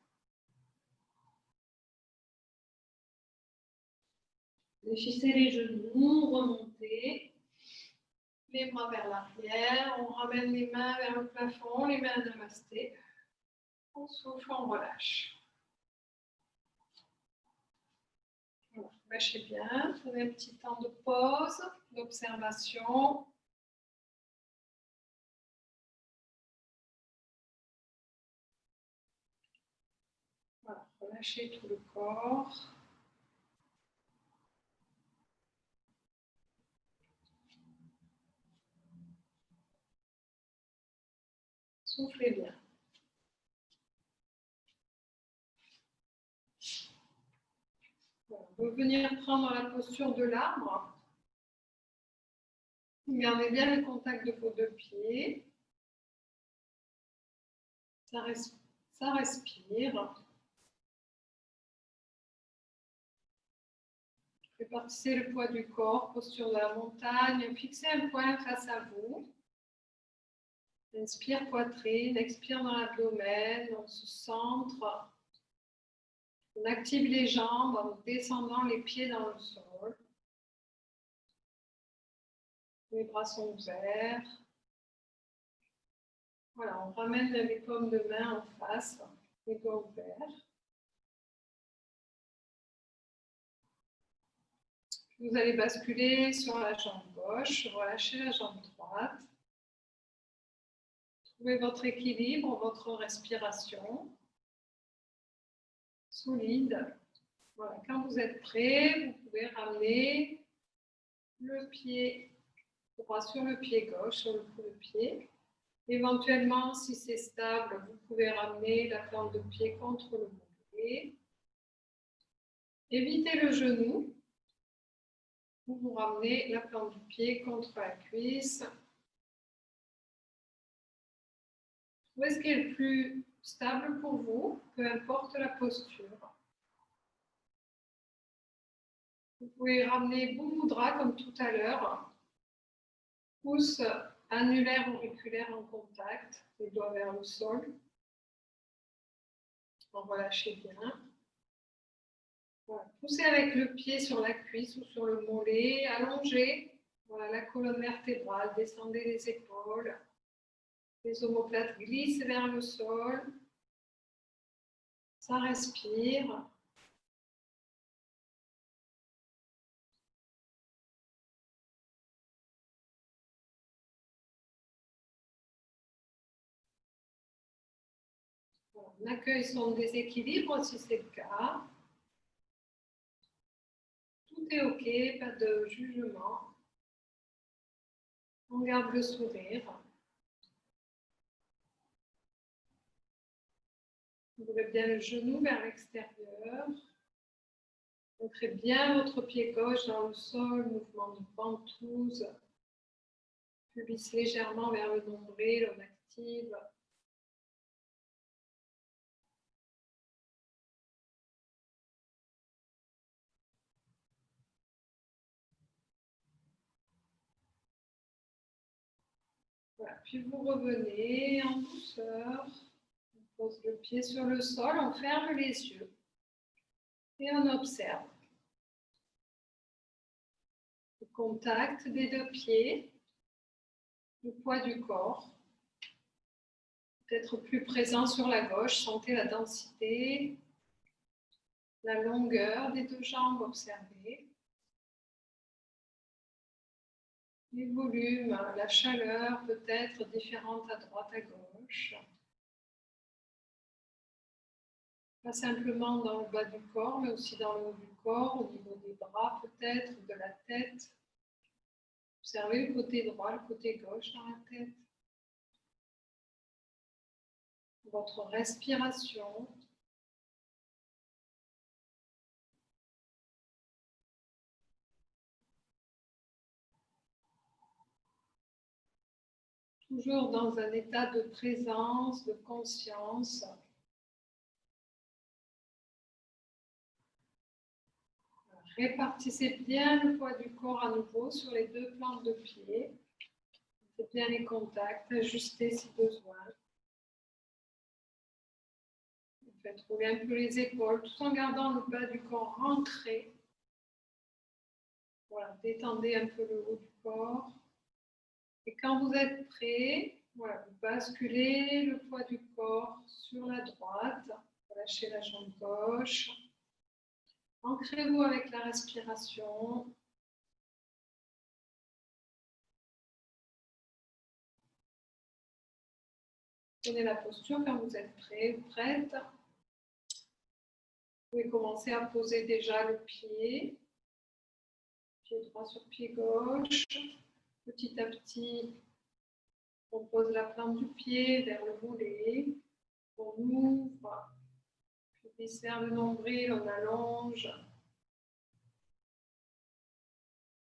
Fléchissez les genoux, remontez. Les bras vers l'arrière, on ramène les mains vers le plafond, les mains à namasté. On souffle, on relâche. Voilà, lâchez bien, prenez un petit temps de pause, d'observation. Voilà, relâchez tout le corps. Soufflez bien. Voilà, on va venir prendre la posture de l'arbre. Gardez bien le contact de vos deux pieds. Ça respire. Répartissez le poids du corps, posture de la montagne. Fixez un point face à vous. Inspire poitrine, expire dans l'abdomen, on se centre. On active les jambes en descendant les pieds dans le sol. Les bras sont ouverts. Voilà, on ramène les paumes de main en face, les doigts ouverts. Vous allez basculer sur la jambe gauche, relâchez la jambe droite. Trouvez votre équilibre, votre respiration solide. Voilà. Quand vous êtes prêt, vous pouvez ramener le pied droit sur le pied gauche, sur le bout de pied. Éventuellement, si c'est stable, vous pouvez ramener la plante de pied contre le bout de pied. Évitez le genou. Vous ramenez la plante du pied contre la cuisse. Trouvez ce qui est le plus stable pour vous, peu importe la posture. Vous pouvez ramener Boum Mudra comme tout à l'heure. Pouce annulaire auriculaire en contact, les doigts vers le sol. On relâchez bien. Voilà. Poussez avec le pied sur la cuisse ou sur le mollet, allongez. Voilà, la colonne vertébrale, descendez les épaules. Les omoplates glissent vers le sol. Ça respire. Voilà. On accueille son déséquilibre si c'est le cas. Tout est OK, pas de jugement. On garde le sourire. Ouvrez bien le genou vers l'extérieur. Montrez bien votre pied gauche dans le sol, mouvement de ventouse. Pubis légèrement vers le nombril, on active. Voilà. Puis vous revenez en douceur. On pose le pied sur le sol, on ferme les yeux et on observe. Le contact des deux pieds, le poids du corps. Peut-être plus présent sur la gauche, sentez la densité, la longueur des deux jambes, observez. Les volumes, la chaleur peut être différente à droite, à gauche. Pas simplement dans le bas du corps, mais aussi dans le haut du corps, au niveau des bras peut-être, de la tête. Observez le côté droit, le côté gauche dans la tête. Votre respiration. Toujours dans un état de présence, de conscience. Répartissez bien le poids du corps à nouveau sur les deux plantes de pied. Faites bien les contacts, ajustez si besoin. Faites rouler un peu les épaules tout en gardant le bas du corps ancré. Voilà, détendez un peu le haut du corps. Et quand vous êtes prêt, voilà, vous basculez le poids du corps sur la droite. Relâchez la jambe gauche. Ancrez-vous avec la respiration. Prenez la posture quand vous êtes prêt ou prête. Vous pouvez commencer à poser déjà le pied. Pied droit sur pied gauche. Petit à petit, on pose la plante du pied vers le mollet. On ouvre. Puis vers le nombril, on allonge.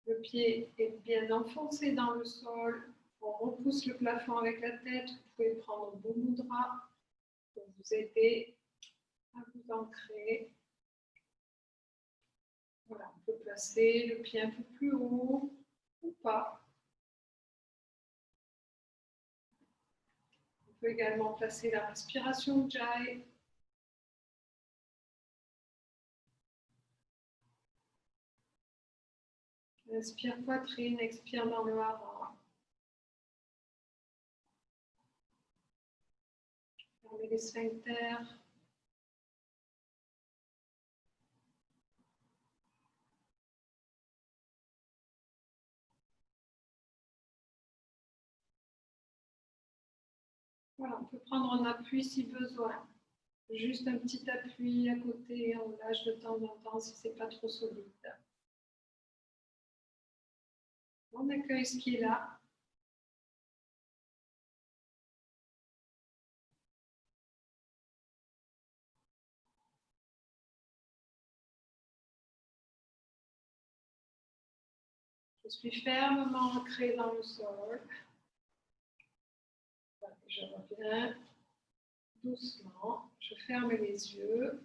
Le pied est bien enfoncé dans le sol. On repousse le plafond avec la tête. Vous pouvez prendre Boum Mudra pour vous aider à vous ancrer. Voilà, on peut placer le pied un peu plus haut ou pas. On peut également placer la respiration Ujjayi. Inspire poitrine, expire dans le hara. Fermez les sphincters. Voilà, on peut prendre un appui si besoin. Juste un petit appui à côté, on lâche de temps en temps si ce n'est pas trop solide. On accueille ce qui est là. Je suis fermement ancrée dans le sol. Je reviens doucement. Je ferme les yeux.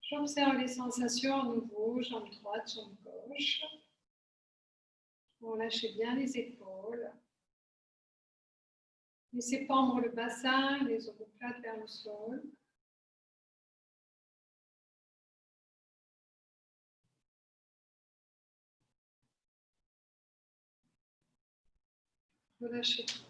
J'observe les sensations à nouveau, jambe droite, jambe gauche. Relâchez bien les épaules. Laissez pendre le bassin, les omoplates vers le sol. Relâchez tout.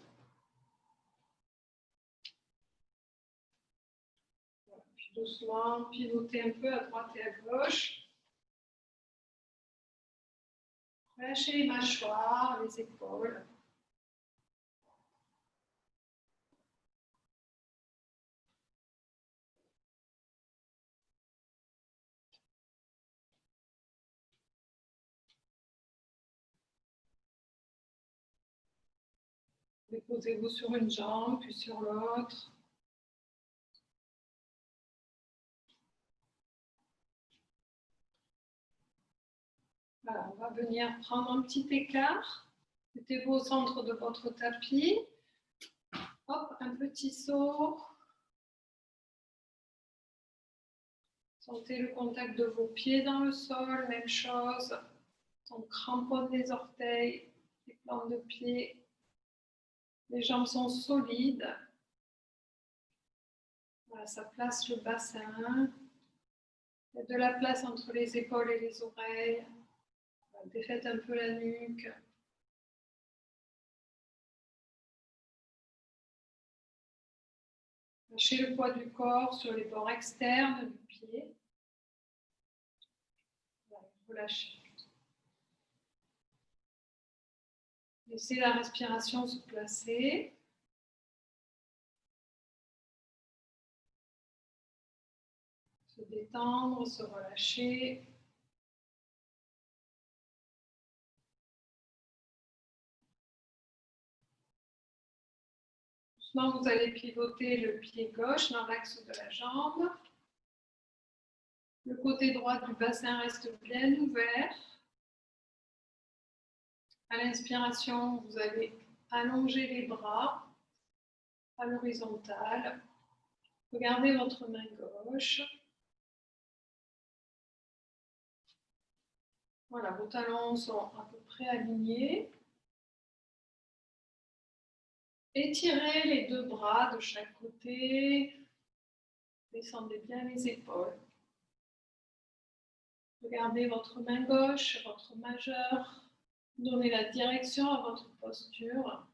Voilà. Puis doucement, pivotez un peu à droite et à gauche. Relâchez les mâchoires, les épaules. Déposez-vous sur une jambe, puis sur l'autre. Voilà, on va venir prendre un petit écart. Mettez-vous au centre de votre tapis. Hop, un petit saut. Sentez le contact de vos pieds dans le sol, même chose. On cramponne les orteils, les plantes de pied. Les jambes sont solides. Voilà, ça place le bassin. Il y a de la place entre les épaules et les oreilles. Voilà, défaites un peu la nuque. Lâchez le poids du corps sur les bords externes du pied. Voilà, relâchez. Laissez la respiration se placer. Se détendre, se relâcher. Doucement, vous allez pivoter le pied gauche dans l'axe de la jambe. Le côté droit du bassin reste bien ouvert. À l'inspiration, vous allez allonger les bras à l'horizontale. Regardez votre main gauche. Voilà, vos talons sont à peu près alignés. Étirez les deux bras de chaque côté. Descendez bien les épaules. Regardez votre main gauche, votre majeur. Donnez la direction à votre posture.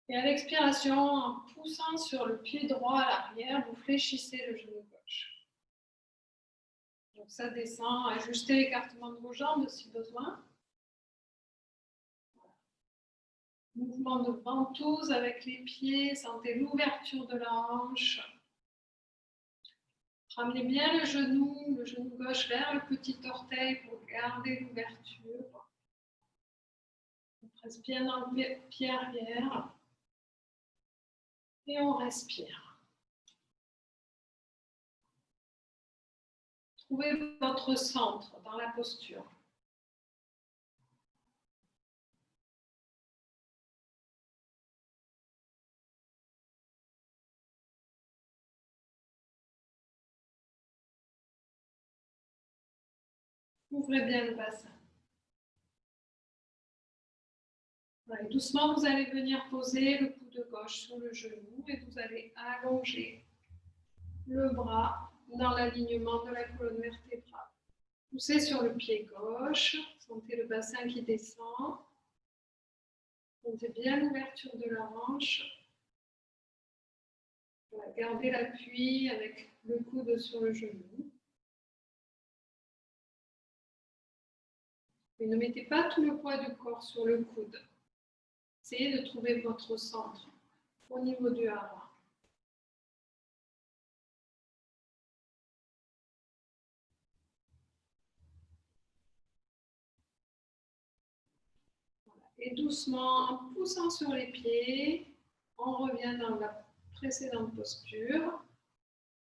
Et à l'expiration, en poussant sur le pied droit à l'arrière, vous fléchissez le genou gauche. Donc ça descend, ajustez l'écartement de vos jambes si besoin. Mouvement de ventouse avec les pieds, sentez l'ouverture de la hanche. Ramenez bien le genou gauche vers le petit orteil pour garder l'ouverture. On presse bien dans le pied arrière. Et on respire. Trouvez votre centre dans la posture. Ouvrez bien le bassin. Voilà, et doucement, vous allez venir poser le coude gauche sur le genou et vous allez allonger le bras dans l'alignement de la colonne vertébrale. Poussez sur le pied gauche, sentez le bassin qui descend. Sentez bien l'ouverture de la hanche. Voilà, gardez l'appui avec le coude sur le genou. Et ne mettez pas tout le poids du corps sur le coude. Essayez de trouver votre centre au niveau du hara. Voilà. Et doucement, en poussant sur les pieds, on revient dans la précédente posture.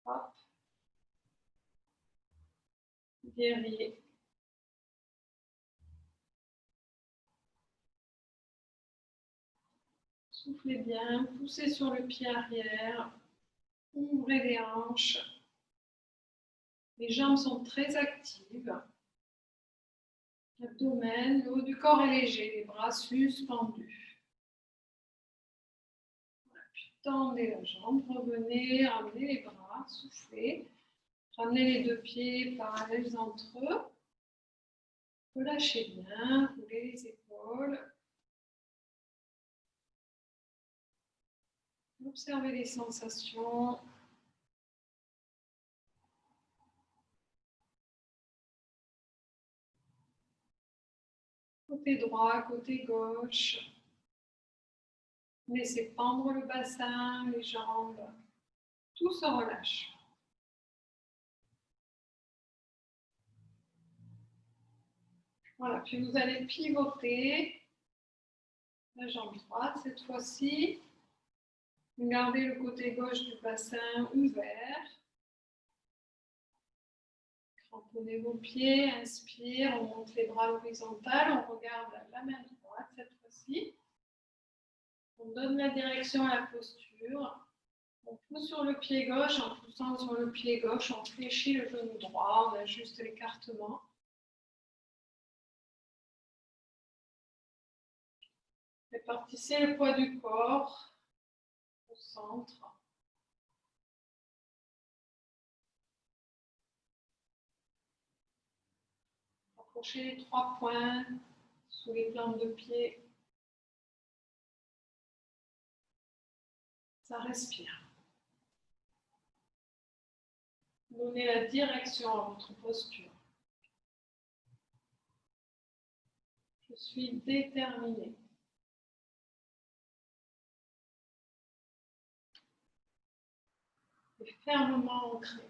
Hop. Guerrier. Soufflez bien, poussez sur le pied arrière, ouvrez les hanches. Les jambes sont très actives. L'abdomen, le haut du corps est léger, les bras suspendus. Voilà, puis tendez la jambe, revenez, ramenez les bras, soufflez. Ramenez les deux pieds parallèles entre eux. Relâchez bien, roulez les épaules. Observez les sensations. Côté droit, côté gauche. Laissez pendre le bassin, les jambes. Tout se relâche. Voilà, puis vous allez pivoter la jambe droite cette fois-ci. Gardez le côté gauche du bassin ouvert. Cramponnez vos pieds, inspire, on monte les bras horizontales, on regarde la main droite cette fois-ci. On donne la direction à la posture. On pousse sur le pied gauche, en poussant sur le pied gauche, on fléchit le genou droit, on ajuste l'écartement. Répartissez le poids du corps au centre. Approchez les 3 points sous les plantes de pied. Ça respire. Donnez la direction à votre posture. Je suis déterminée. Et fermement ancrée.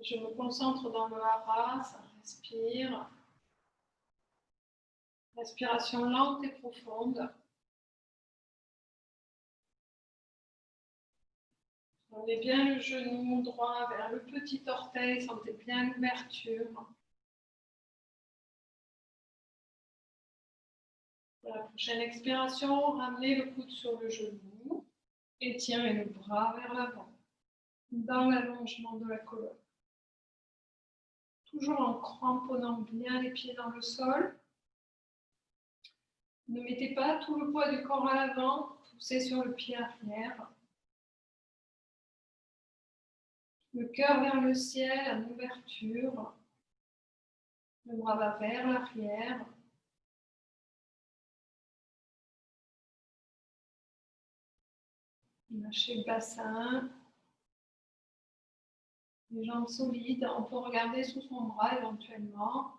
Je me concentre dans le hara, ça respire. Respiration lente et profonde. Prenez bien le genou droit vers le petit orteil, sentez bien l'ouverture. Pour la prochaine expiration, ramenez le coude sur le genou, étirez le bras vers l'avant, dans l'allongement de la colonne. Toujours en cramponnant bien les pieds dans le sol. Ne mettez pas tout le poids du corps à l'avant, poussez sur le pied arrière. Le cœur vers le ciel, en ouverture. Le bras va vers l'arrière. Lâchez le bassin. Les jambes solides. On peut regarder sous son bras éventuellement.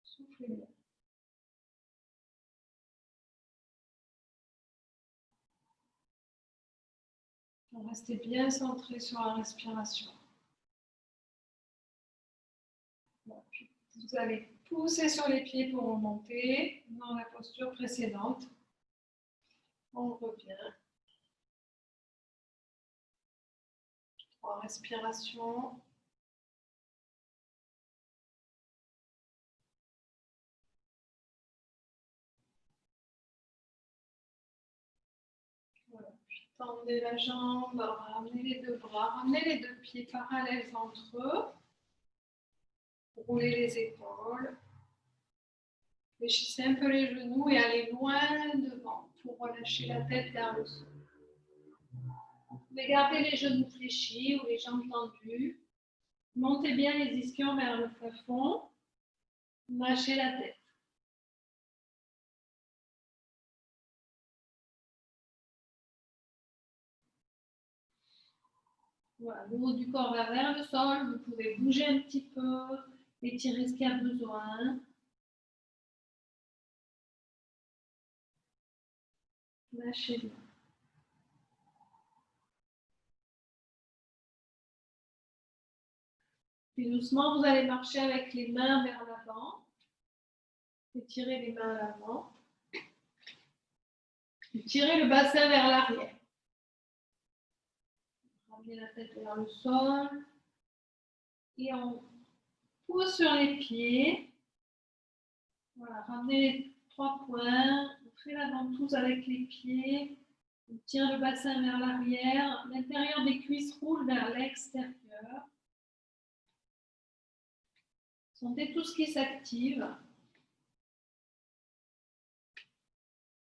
Soufflez bien. Restez bien centré sur la respiration. Bon, puis vous allez pousser sur les pieds pour remonter dans la posture précédente. On revient. 3 respirations. Voilà. Puis tendez la jambe, ramenez les deux bras, ramenez les deux pieds parallèles entre eux. Roulez les épaules. Fléchissez un peu les genoux et allez loin devant pour relâcher la tête vers le sol. Vous pouvez garder les genoux fléchis ou les jambes tendues. Montez bien les ischions vers le plafond. Lâchez la tête. Voilà, le haut du corps va vers le sol. Vous pouvez bouger un petit peu, étirer ce qu'il y a besoin. Lâchez bien. Puis doucement, vous allez marcher avec les mains vers l'avant. Étirez les mains à l'avant. Tirez le bassin vers l'arrière. ramenez la tête vers le sol. Et on pousse sur les pieds. Voilà, ramenez les 3 points. On fait la ventouse avec les pieds. On tire le bassin vers l'arrière. L'intérieur des cuisses roule vers l'extérieur. Sentez tout ce qui s'active.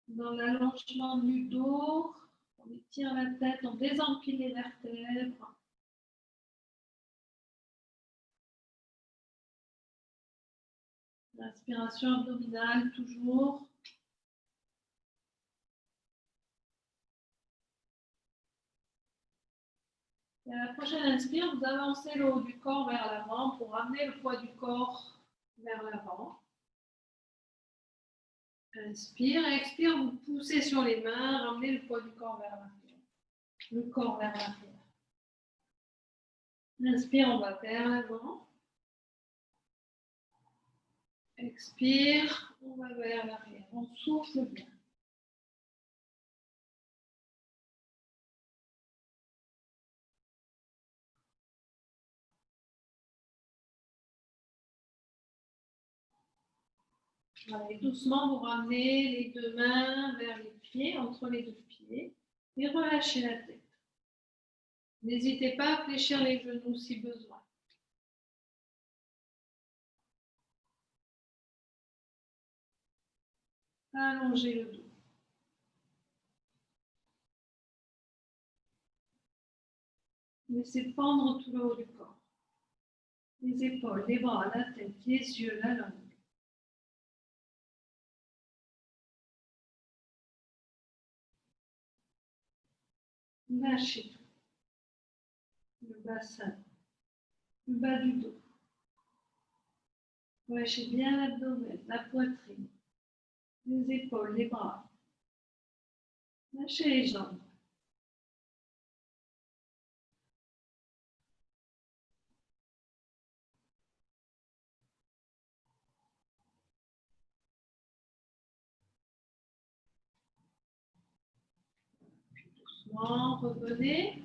Dans l'allongement du dos, on étire la tête, on désempile les vertèbres. L'inspiration abdominale toujours. Et à la prochaine inspire, vous avancez le haut du corps vers l'avant pour ramener le poids du corps vers l'avant. Inspire et expire, vous poussez sur les mains, ramenez le poids du corps vers l'arrière. Le corps vers l'arrière. Inspire, on va vers l'avant. Expire, on va vers l'arrière. On souffle bien. Voilà, et doucement, vous ramenez les 2 mains vers les pieds, entre les 2 pieds, et relâchez la tête. N'hésitez pas à fléchir les genoux si besoin. Allongez le dos. Laissez pendre tout le haut du corps. Les épaules, les bras, la tête, les yeux, la langue. Lâchez tout. Le bassin, le bas du dos. Lâchez bien l'abdomen, la poitrine, les épaules, les bras. Lâchez les jambes. Doucement, revenez.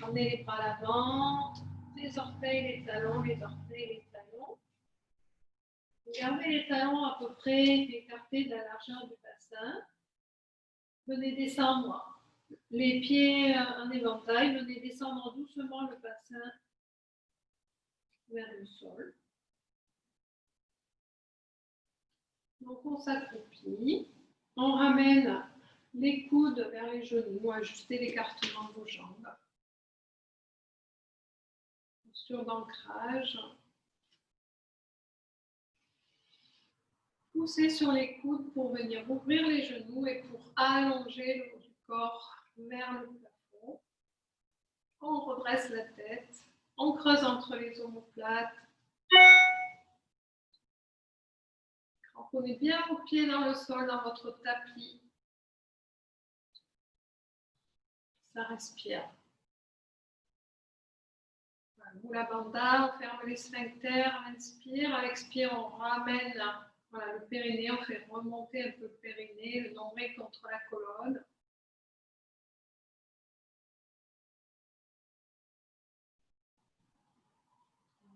Ramenez les bras à l'avant. Les orteils, les talons, les orteils, les talons. Gardez les talons à peu près écartés de la largeur du bassin. Venez descendre les pieds en éventail. Venez descendre doucement le bassin vers le sol. Donc on s'accroupit. On ramène les coudes vers les genoux. Ajustez l'écartement de vos jambes. Posture d'ancrage. Poussez sur les coudes pour venir ouvrir les genoux et pour allonger le haut du corps vers le plafond. On redresse la tête. On creuse entre les omoplates. Cramponnez bien vos pieds dans le sol, dans votre tapis. Ça respire. Moula Bandha, on ferme les sphincters, on inspire. À l'expire, on ramène le périnée, on fait remonter un peu le périnée, le nombril contre la colonne.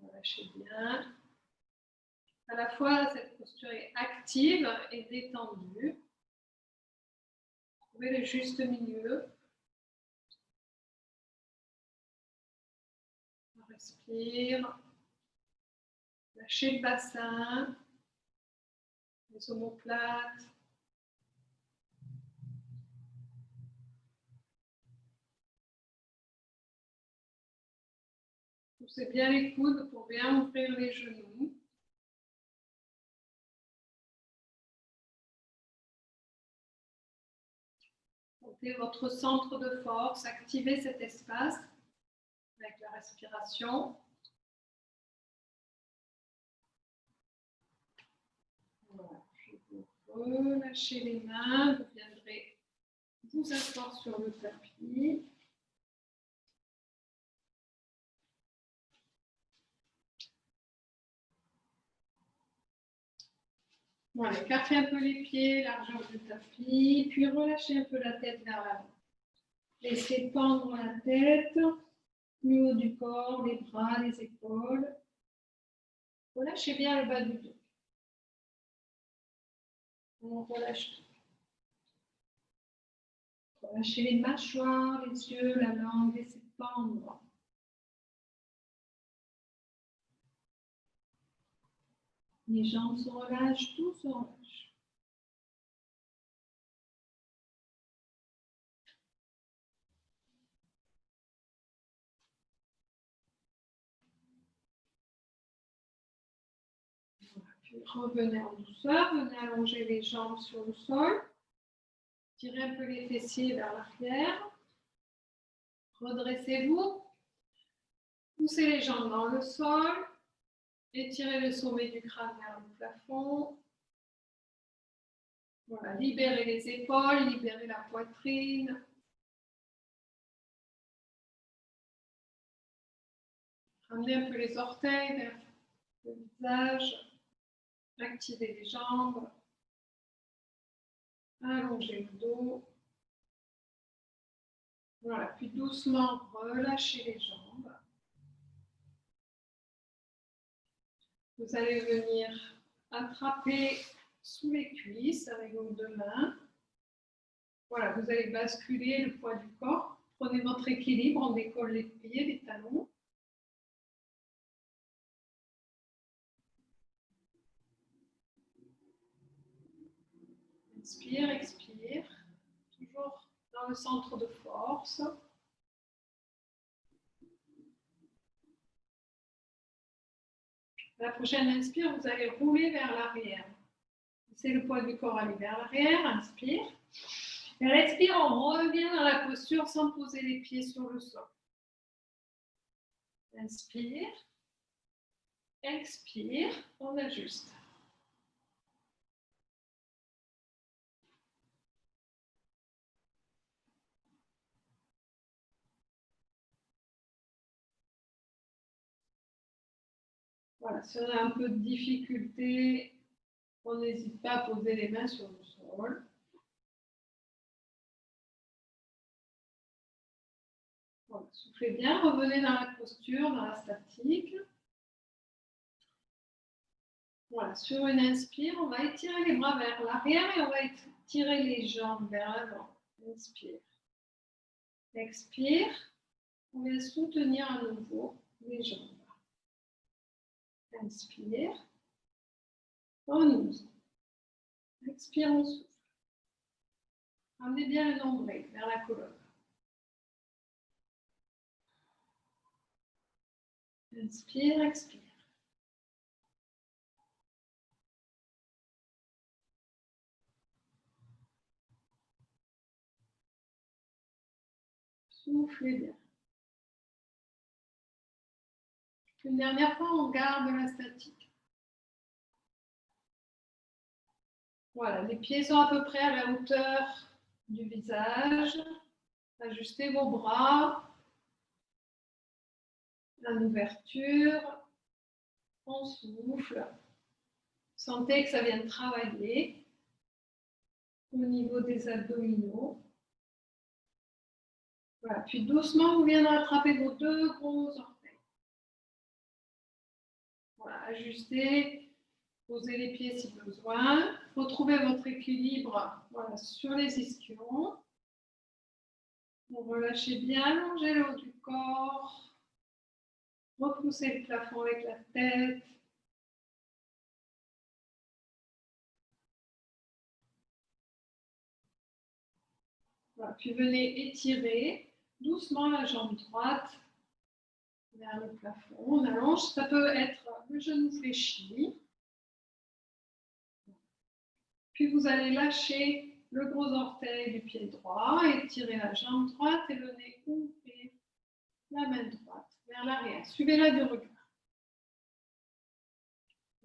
On va lâcher bien. À la fois, cette posture est active et détendue. Trouvez le juste milieu. On respire. Lâchez le bassin. Les omoplates. Poussez bien les coudes pour bien ouvrir les genoux. Montez votre centre de force, activez cet espace avec la respiration. Voilà, je vous relâchez les mains, vous viendrez vous asseoir sur le tapis. Voilà, écartez un peu les pieds, largeur du tapis, puis relâchez un peu la tête vers l'avant. Laissez pendre la tête. Le haut du corps, les bras, les épaules. Relâchez bien le bas du dos. On relâche tout. Relâchez les mâchoires, les yeux, la langue, laissez pendre. Les jambes se relâchent, tout se relâche. Voilà. Puis revenez en douceur, venez allonger les jambes sur le sol. Tirez un peu les fessiers vers l'arrière. Redressez-vous. Poussez les jambes dans le sol. Étirez le sommet du crâne vers le plafond. Voilà, libérez les épaules, libérez la poitrine. Ramenez un peu les orteils vers le visage. Activez les jambes. Allongez le dos. Voilà, puis doucement relâchez les jambes. Vous allez venir attraper sous les cuisses avec vos deux mains. Voilà, vous allez basculer le poids du corps. Prenez votre équilibre, on décolle les pieds, les talons. Inspire, expire. Toujours dans le centre de force. La prochaine inspire, vous allez rouler vers l'arrière. Laissez le poids du corps aller vers l'arrière. Inspire. Et à l'expire, on revient dans la posture sans poser les pieds sur le sol. Inspire. Expire. On ajuste. Voilà, si on a un peu de difficulté, on n'hésite pas à poser les mains sur le sol. Voilà, soufflez bien, revenez dans la posture, dans la statique. Voilà, sur une inspire, on va étirer les bras vers l'arrière et on va étirer les jambes vers l'avant. Inspire. Expire. On vient soutenir à nouveau les jambes. Inspire. On ouvre. Expire, on souffle. Ramenez bien le nombril vers la colonne. Inspire, expire. Soufflez bien. Une dernière fois, on garde la statique. Voilà, les pieds sont à peu près à la hauteur du visage. Ajustez vos bras. En ouverture. On souffle. Sentez que ça vient de travailler au niveau des abdominaux. Voilà, puis doucement, vous venez attraper vos deux gros orteils. Voilà, ajustez, posez les pieds si besoin. Retrouvez votre équilibre voilà, sur les ischions. Vous relâchez bien, allongez le haut du corps. Repoussez le plafond avec la tête. Voilà, puis venez étirer doucement la jambe droite vers le plafond. On allonge, ça peut être le genou fléchi. Puis vous allez lâcher le gros orteil du pied droit, étirer la jambe droite et venez ouvrir la main droite vers l'arrière. Suivez-la du regard.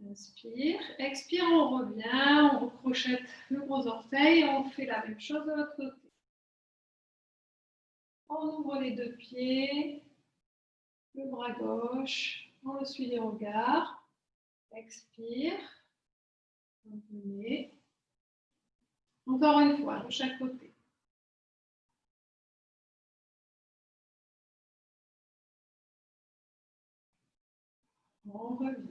Inspire, expire, on revient, on recrochette le gros orteil et on fait la même chose de l'autre côté. On ouvre les deux pieds, le bras gauche, on le suit du regard. Expire, revenez. Encore une fois, de chaque côté. On revient.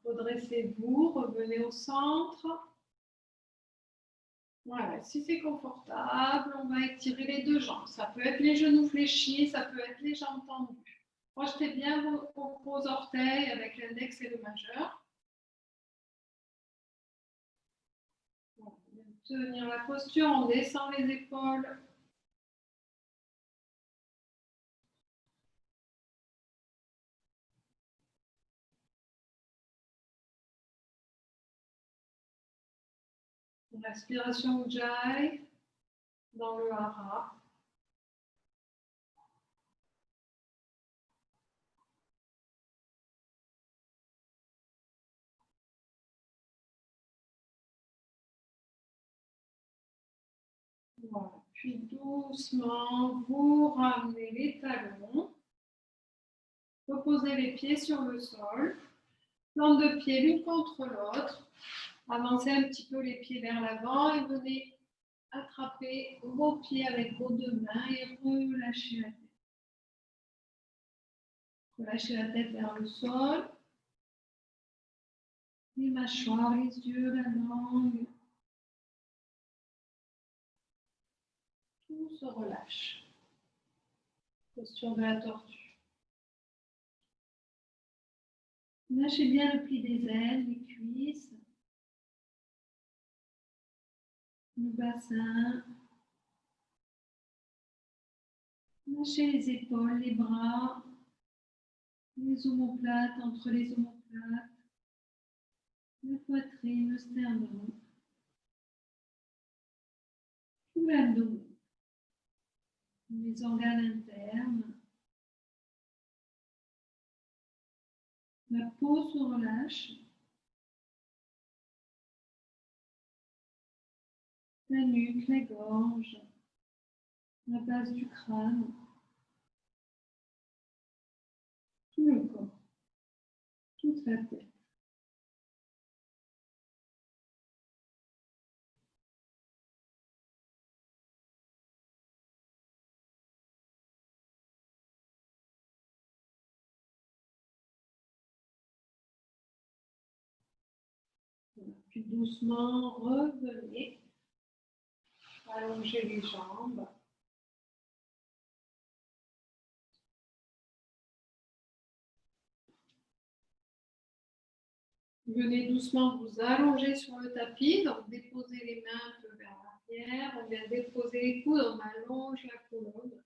Redressez-vous, revenez au centre. Voilà, si c'est confortable, on va étirer les deux jambes. Ça peut être les genoux fléchis, ça peut être les jambes tendues. Projetez bien vos orteils avec l'index et le majeur. Voilà, tenir la posture, on descend les épaules. Respiration Ujjayi dans le hara. Voilà. Puis doucement, vous ramenez les talons. Reposez les pieds sur le sol. Plante de pieds l'une contre l'autre. Avancez un petit peu les pieds vers l'avant et venez attraper vos pieds avec vos deux mains et relâchez la tête. Relâchez la tête vers le sol. Les mâchoires, les yeux, la langue. Tout se relâche. Posture de la tortue. Lâchez bien le pli des ailes, les cuisses, le bassin. Lâchez les épaules, les bras, les omoplates, entre les omoplates, la poitrine, le sternum, tout l'abdomen, les organes internes. La peau se relâche. La nuque, la gorge, la base du crâne, tout le corps, toute la tête. Puis doucement, revenez. Allongez les jambes. Venez doucement vous allonger sur le tapis. Donc, déposez les mains un peu vers l'arrière. On vient déposer les coudes. On allonge la colonne.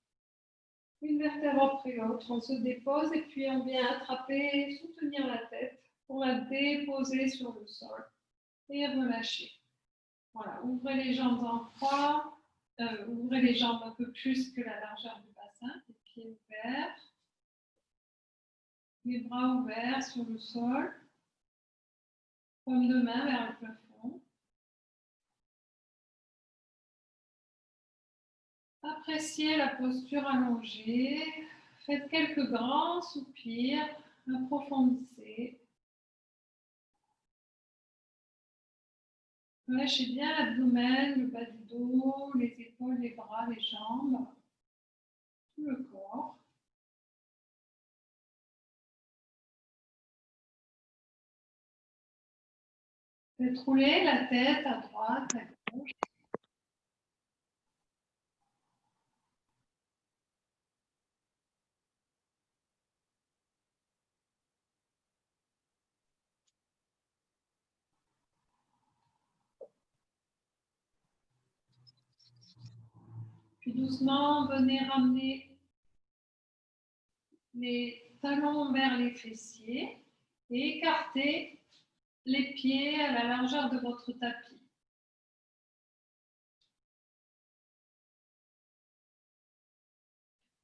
Une vertèbre après l'autre. On se dépose et puis on vient attraper, soutenir la tête pour la déposer sur le sol et relâcher. Voilà, ouvrez les jambes en croix, ouvrez les jambes un peu plus que la largeur du bassin, les pieds ouverts, les bras ouverts sur le sol, paume de main vers le plafond. Appréciez la posture allongée, faites quelques grands soupirs, approfondissez. Lâchez bien l'abdomen, le bas du dos, les épaules, les bras, les jambes, tout le corps. Faites rouler la tête à droite, à gauche. Puis doucement, venez ramener les talons vers les fessiers et écartez les pieds à la largeur de votre tapis.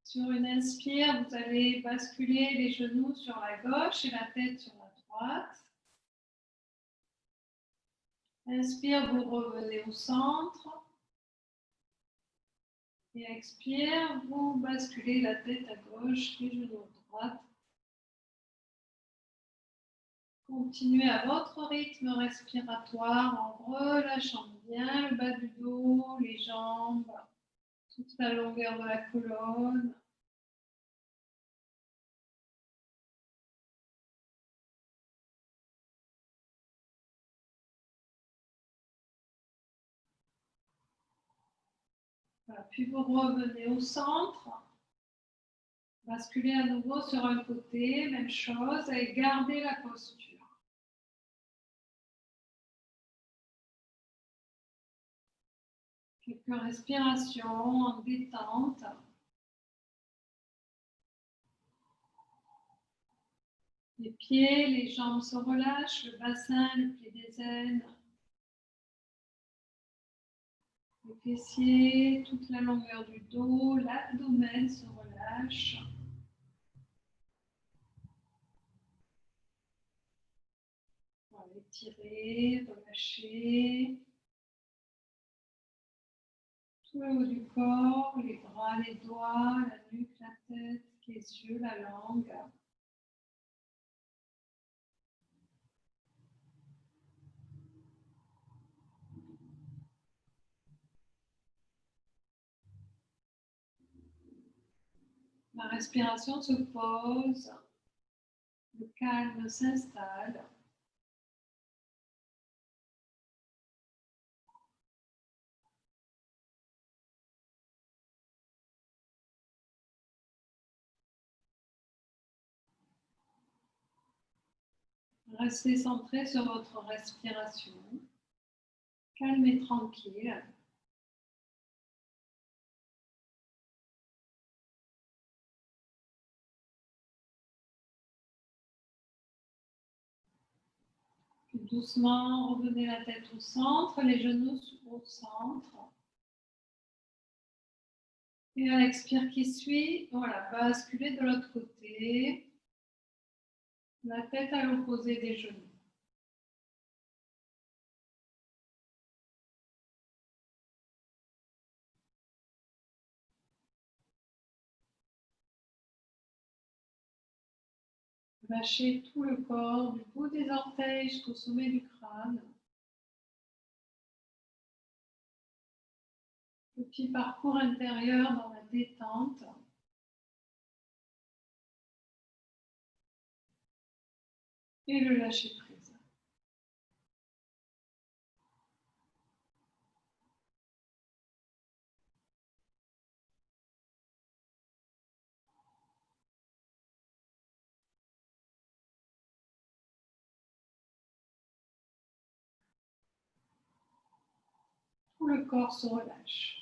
Sur une inspire, vous allez basculer les genoux sur la gauche et la tête sur la droite. Inspire, vous revenez au centre. Et expire, vous basculez la tête à gauche, les genoux à droite. Continuez à votre rythme respiratoire en relâchant bien le bas du dos, les jambes, toute la longueur de la colonne. Voilà. Puis vous revenez au centre. Basculez à nouveau sur un côté, même chose, et gardez la posture. Quelques respirations en détente. Les pieds, les jambes se relâchent, le bassin, le pli des aines, les fessiers, toute la longueur du dos, l'abdomen se relâche. Voilà, étirer, relâcher. Tout le haut du corps, les bras, les doigts, la nuque, la tête, les yeux, la langue. La respiration se pose, le calme s'installe. Restez centré sur votre respiration, calme et tranquille. Puis doucement, revenez la tête au centre, les genoux au centre. Et à l'expire qui suit, voilà, basculez de l'autre côté, la tête à l'opposé des genoux. Lâchez tout le corps, du bout des orteils jusqu'au sommet du crâne. Petit parcours intérieur dans la détente. Et le lâcher prise. Tout le corps se relâche.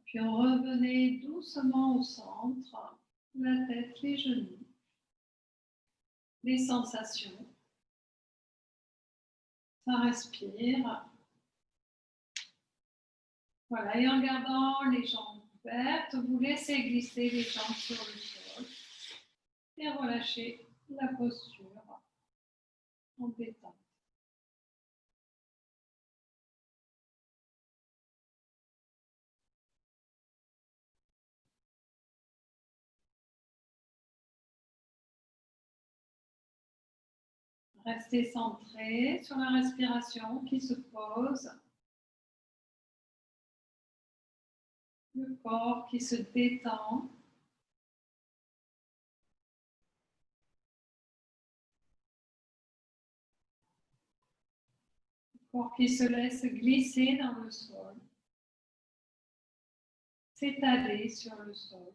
Puis revenez doucement au centre, la tête, les genoux, les sensations. Ça respire. Voilà, et en gardant les jambes ouvertes, vous laissez glisser les jambes sur le sol et relâchez la posture en détente. Restez centré sur la respiration qui se pose, le corps qui se détend. Le corps qui se laisse glisser dans le sol, s'étaler sur le sol.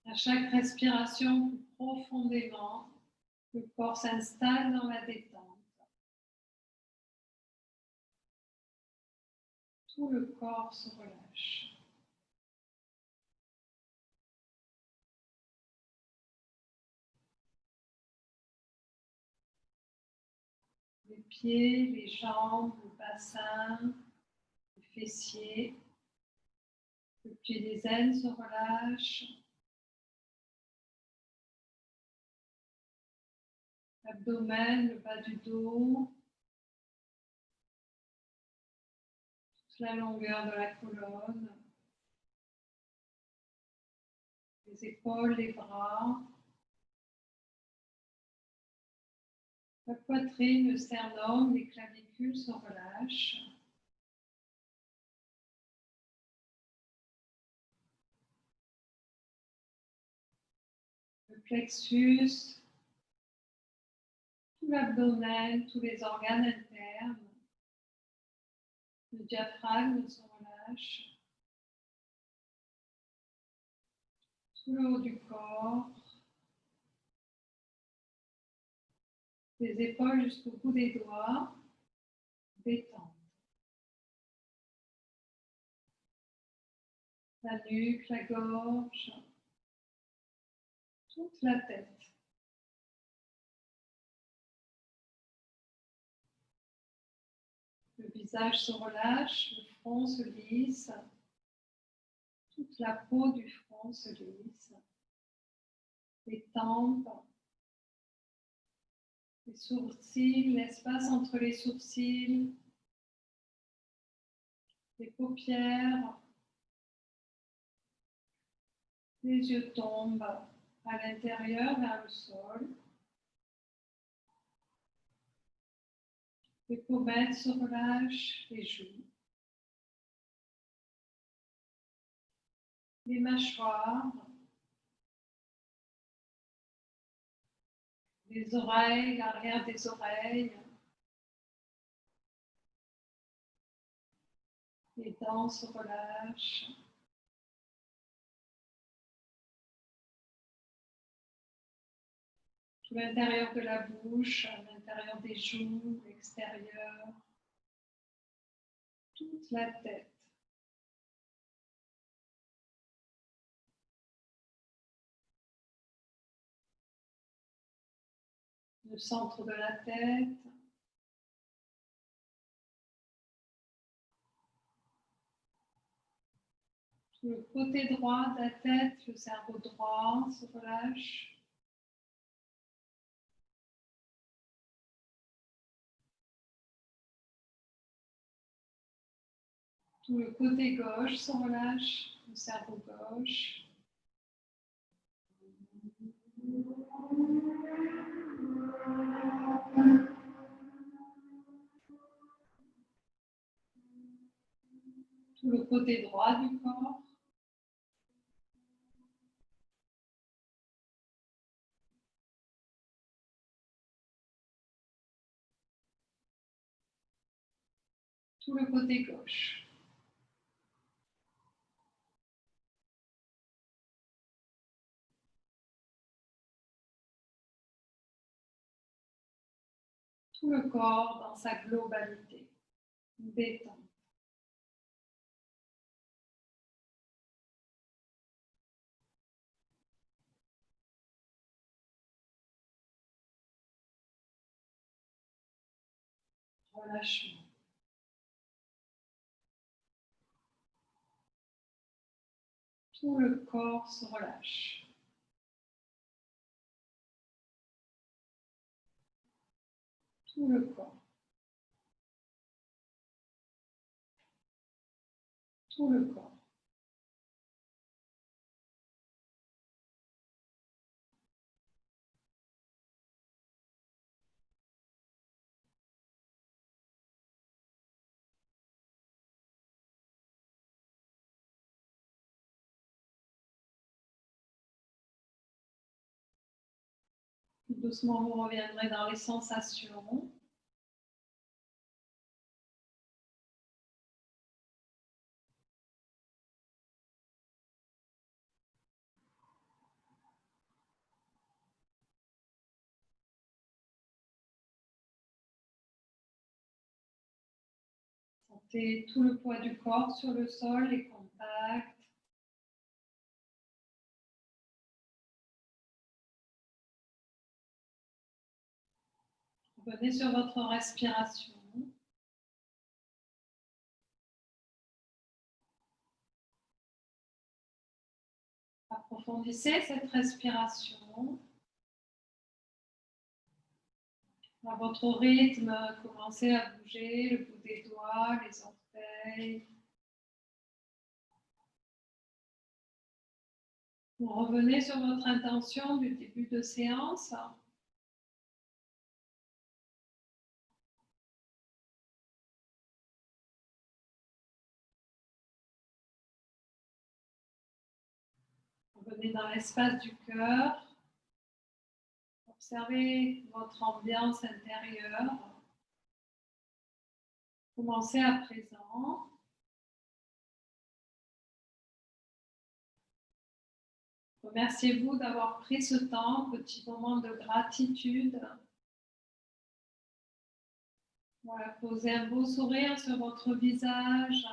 À chaque respiration, plus profondément, le corps s'installe dans la détente. Tout le corps se relâche. Les pieds, les jambes, le bassin, les fessiers. Le pied des aines se relâche. l'abdomen, le bas du dos, toute la longueur de la colonne, les épaules, les bras, la poitrine, le sternum, les clavicules se relâchent. Le plexus, tout l'abdomen, tous les organes internes. Le diaphragme se relâche. Tout le haut du corps. Des épaules jusqu'au bout des doigts. Détente. La nuque, la gorge. Toute la tête. Le visage se relâche, le front se lisse. Toute la peau du front se lisse. Les tempes, les sourcils, l'espace entre les sourcils, les paupières. Les yeux tombent à l'intérieur vers le sol. Les pommettes se relâchent, les joues. Les mâchoires. Les oreilles, l'arrière des oreilles. Les dents se relâchent. Tout l'intérieur de la bouche, l'intérieur des joues, l'extérieur. Toute la tête. Le centre de la tête. Tout le côté droit de la tête, le cerveau droit se relâche. Tout le côté gauche se relâche, le cerveau gauche. Tout le côté droit du corps. Tout le côté gauche. Tout le corps dans sa globalité. Détente. Relâchement. Tout le corps se relâche. Tout le corps. Tout le corps. Doucement, vous reviendrez dans les sensations. Sentez tout le poids du corps sur le sol, les contacts. Revenez sur votre respiration. Approfondissez cette respiration. À votre rythme, commencez à bouger le bout des doigts, les orteils. Vous revenez sur votre intention du début de séance. Revenez dans l'espace du cœur. Observez votre ambiance intérieure. Commencez à présent. Remerciez-vous d'avoir pris ce temps, petit moment de gratitude. Voilà, posez un beau sourire sur votre visage.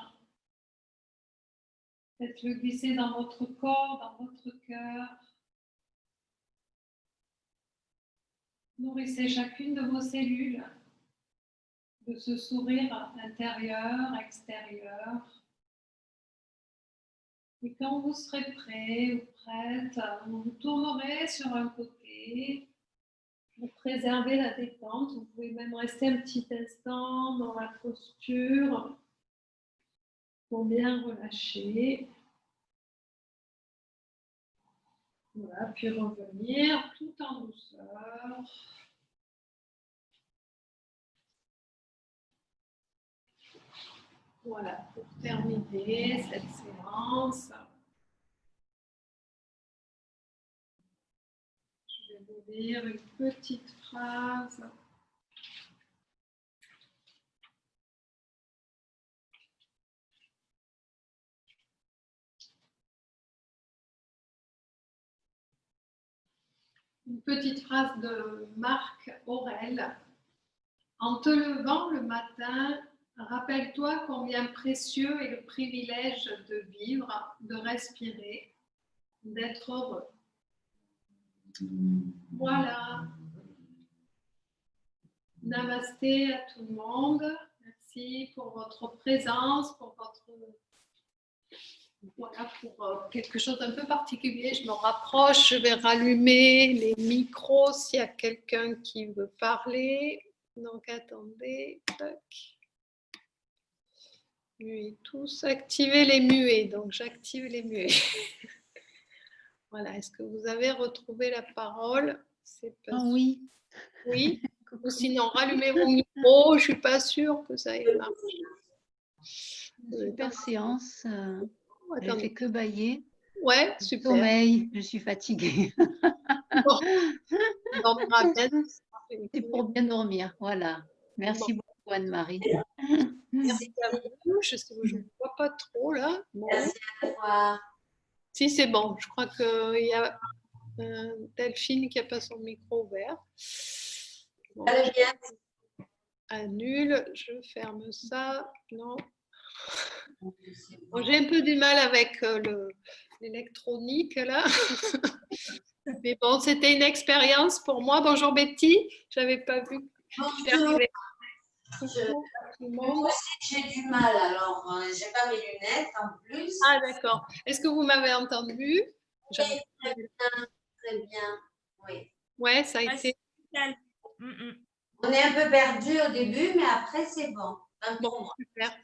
Faites-le glisser dans votre corps, dans votre cœur. Nourrissez chacune de vos cellules de ce sourire intérieur, extérieur. Et quand vous serez prêt ou prête, vous vous tournerez sur un côté pour préserver la détente. Vous pouvez même rester un petit instant dans la posture pour bien relâcher. Voilà, puis revenir tout en douceur. Voilà, pour terminer cette séance, je vais vous lire une petite phrase. Une petite phrase de Marc Aurèle. En te levant le matin, rappelle-toi combien précieux est le privilège de vivre, de respirer, d'être heureux. Voilà. Namasté à tout le monde. Merci pour votre présence, pour votre... Voilà, pour quelque chose d'un peu particulier. Je me rapproche, je vais rallumer les micros s'il y a quelqu'un qui veut parler. Donc, attendez. Tac. Muets tous. Activez les muets. Donc, j'active les muets. Voilà. Est-ce que vous avez retrouvé la parole? Oui. Oui. Ou sinon, rallumez vos micros. Je ne suis pas sûre que ça ait marché. Super séance. Elle Attendez. fait que bailler. Ouais, super. Sommeil, je suis fatiguée. Bon. C'est pour bien dormir. Voilà. Merci beaucoup, Anne-Marie. Merci à vous. Je ne vous vois pas trop là. Bon. Merci à toi. Si, c'est bon. Je crois qu'il y a Delphine qui n'a pas son micro ouvert. Bon, Allez bien. annule. Je ferme ça. Non. Bon, j'ai un peu du mal avec l'électronique là. Mais bon, c'était une expérience pour moi. Bonjour Betty. Je n'avais pas vu. Bonjour. Moi aussi, j'ai du mal. Alors, je n'ai pas mes lunettes en plus. Ah, d'accord. Est-ce que vous m'avez entendu? Oui, très bien. Très bien. Oui. Ouais, ça a été. On est un peu perdu au début, mais après, c'est bon. Bon, super.